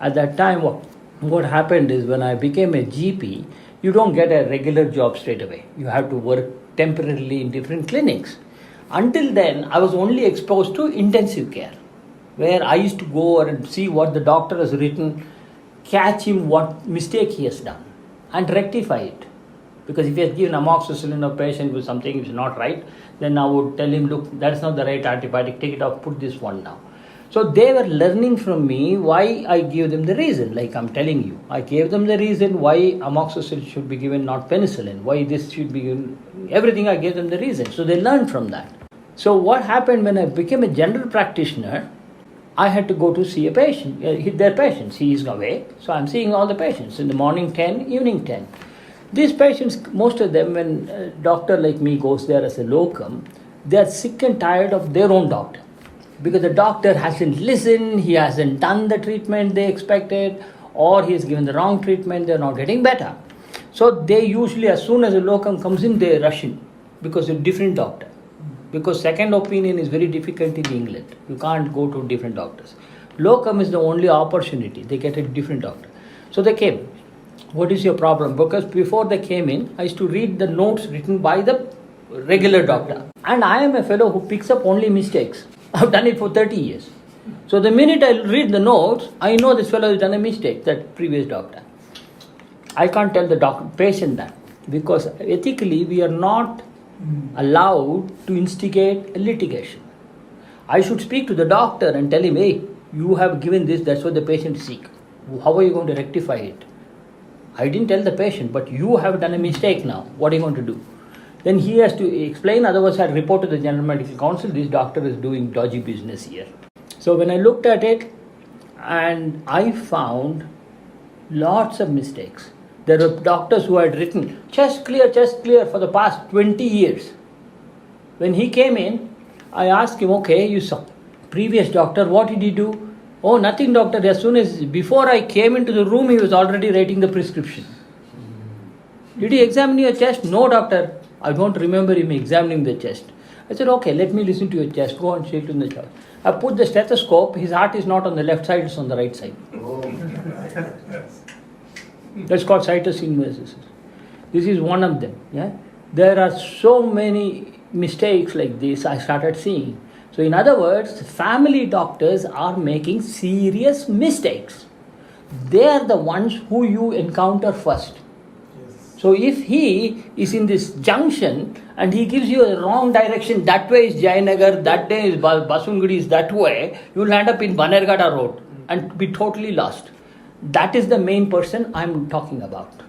at that time, what happened is when I became a GP, you don't get a regular job straight away. You have to work temporarily in different clinics. Until then, I was only exposed to intensive care, where I used to go and see what the doctor has written, catch him what mistake he has done, and rectify it. Because if he has given amoxicillin to a patient with something which is not right, then I would tell him, look, that's not the right antibiotic, take it off, put this one now. So they were learning from me why I gave them the reason, like I'm telling you. I gave them the reason why amoxicillin should be given, not penicillin, why this should be given, everything I gave them the reason. So they learned from that. So what happened when I became a general practitioner, I had to go to see a patient, their patients. He is away, so I'm seeing all the patients in the morning 10, evening 10. These patients, most of them, when a doctor like me goes there as a locum, they are sick and tired of their own doctor. Because the doctor hasn't listened, he hasn't done the treatment they expected, or he has given the wrong treatment, they're not getting better. So they usually, as soon as a locum comes in, they rush in, because it's a different doctor. Because second opinion is very difficult in England. You can't go to different doctors. Locum is the only opportunity. They get a different doctor. So they came. What is your problem? Because before they came in, I used to read the notes written by the regular doctor. And I am a fellow who picks up only mistakes. I've done it for 30 years. So the minute I read the notes, I know this fellow has done a mistake, that previous doctor. I can't tell the patient that. Because ethically, we are not allowed to instigate a litigation. I should speak to the doctor and tell him, hey, you have given this, that's what the patient is sick. How are you going to rectify it? I didn't tell the patient, but you have done a mistake now. What are you going to do? Then he has to explain, otherwise I report to the General Medical Council, this doctor is doing dodgy business here. So when I looked at it, and I found lots of mistakes. There were doctors who had written, chest clear for the past 20 years. When he came in, I asked him, okay, you saw previous doctor, what did he do? Oh, nothing, doctor. Before I came into the room, he was already writing the prescription. Did he examine your chest? No, doctor. I don't remember him examining the chest. I said, okay, let me listen to your chest. Go and shake in the chest. I put the stethoscope. His heart is not on the left side, it's on the right side. That's called situs inversus. This is one of them. Yeah? There are so many mistakes like this I started seeing. So in other words, family doctors are making serious mistakes. They are the ones who you encounter first. Yes. So if he is in this junction and he gives you a wrong direction, that way is Jayanagar, that day is Basungudi is that way, you will end up in Banergada Road and be totally lost. That is the main person I'm talking about.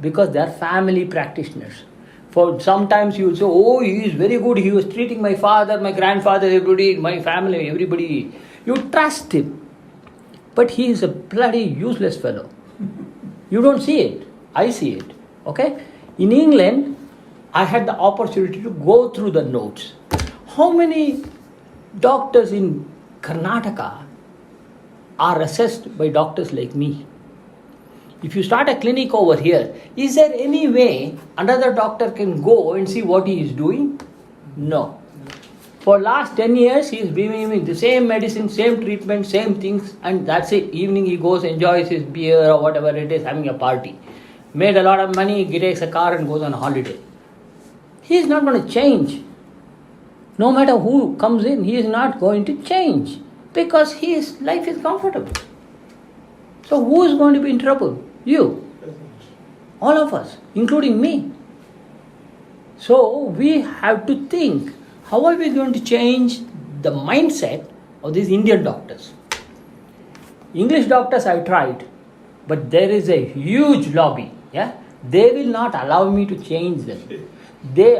Because they are family practitioners. For sometimes you will say, oh, he is very good, he was treating my father, my grandfather, everybody, my family, everybody. You trust him. But he is a bloody useless fellow. You don't see it. I see it. Okay? In England, I had the opportunity to go through the notes. How many doctors in Karnataka are assessed by doctors like me? If you start a clinic over here, is there any way another doctor can go and see what he is doing? No. For last 10 years, he is giving the same medicine, same treatment, same things, and that's it. Evening he goes, enjoys his beer or whatever it is, having a party. Made a lot of money, he takes a car and goes on a holiday. He is not going to change. No matter who comes in, he is not going to change. Because his life is comfortable. So who is going to be in trouble? You. All of us, including me. So we have to think, how are we going to change the mindset of these Indian doctors? English doctors I tried, but there is a huge lobby. Yeah, they will not allow me to change them.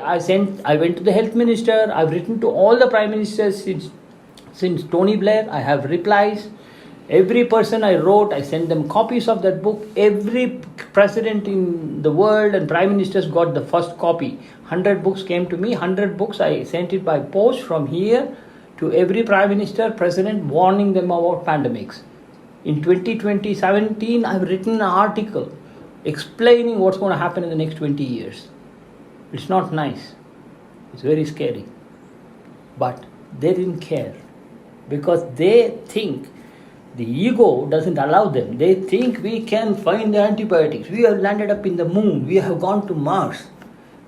I went to the health minister. I've written to all the prime ministers since Tony Blair. I have replies. Every person I wrote, I sent them copies of that book. Every president in the world and prime ministers got the first copy. 100 books came to me. 100 books I sent it by post from here to every prime minister, president, warning them about pandemics. In 2017, I've written an article explaining what's going to happen in the next 20 years. It's not nice. It's very scary. But they didn't care because they think the ego doesn't allow them. They think we can find the antibiotics. We have landed up in the moon. We have gone to Mars.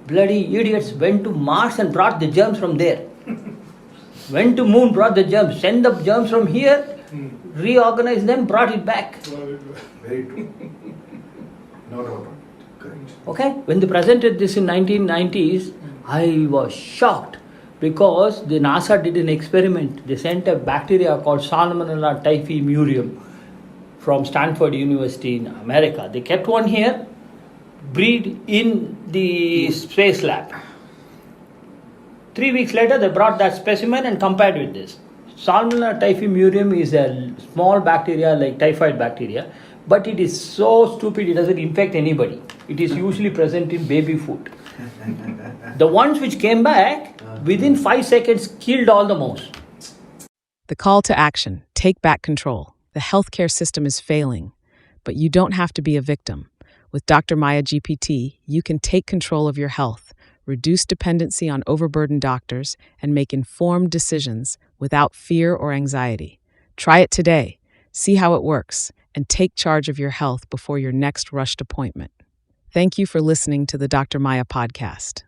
Bloody idiots went to Mars and brought the germs from there. Went to moon, brought the germs. Send the germs from here, reorganized them, brought it back. Very true. No doubt on it. Correct. Okay? When they presented this in 1990s, I was shocked because the NASA did an experiment. They sent a bacteria called Salmonella typhimurium from Stanford University in America. They kept one here, breed in the space lab. 3 weeks later, they brought that specimen and compared with this. Salmonella typhimurium is a small bacteria like typhoid bacteria, but it is so stupid it doesn't infect anybody. It is usually present in baby food. The ones which came back, within 5 seconds, killed all the mouse. The call to action: take back control. The healthcare system is failing, but you don't have to be a victim. With Dr. Maya GPT, you can take control of your health, reduce dependency on overburdened doctors, and make informed decisions without fear or anxiety. Try it today, see how it works, and take charge of your health before your next rushed appointment. Thank you for listening to the Dr. Maya podcast.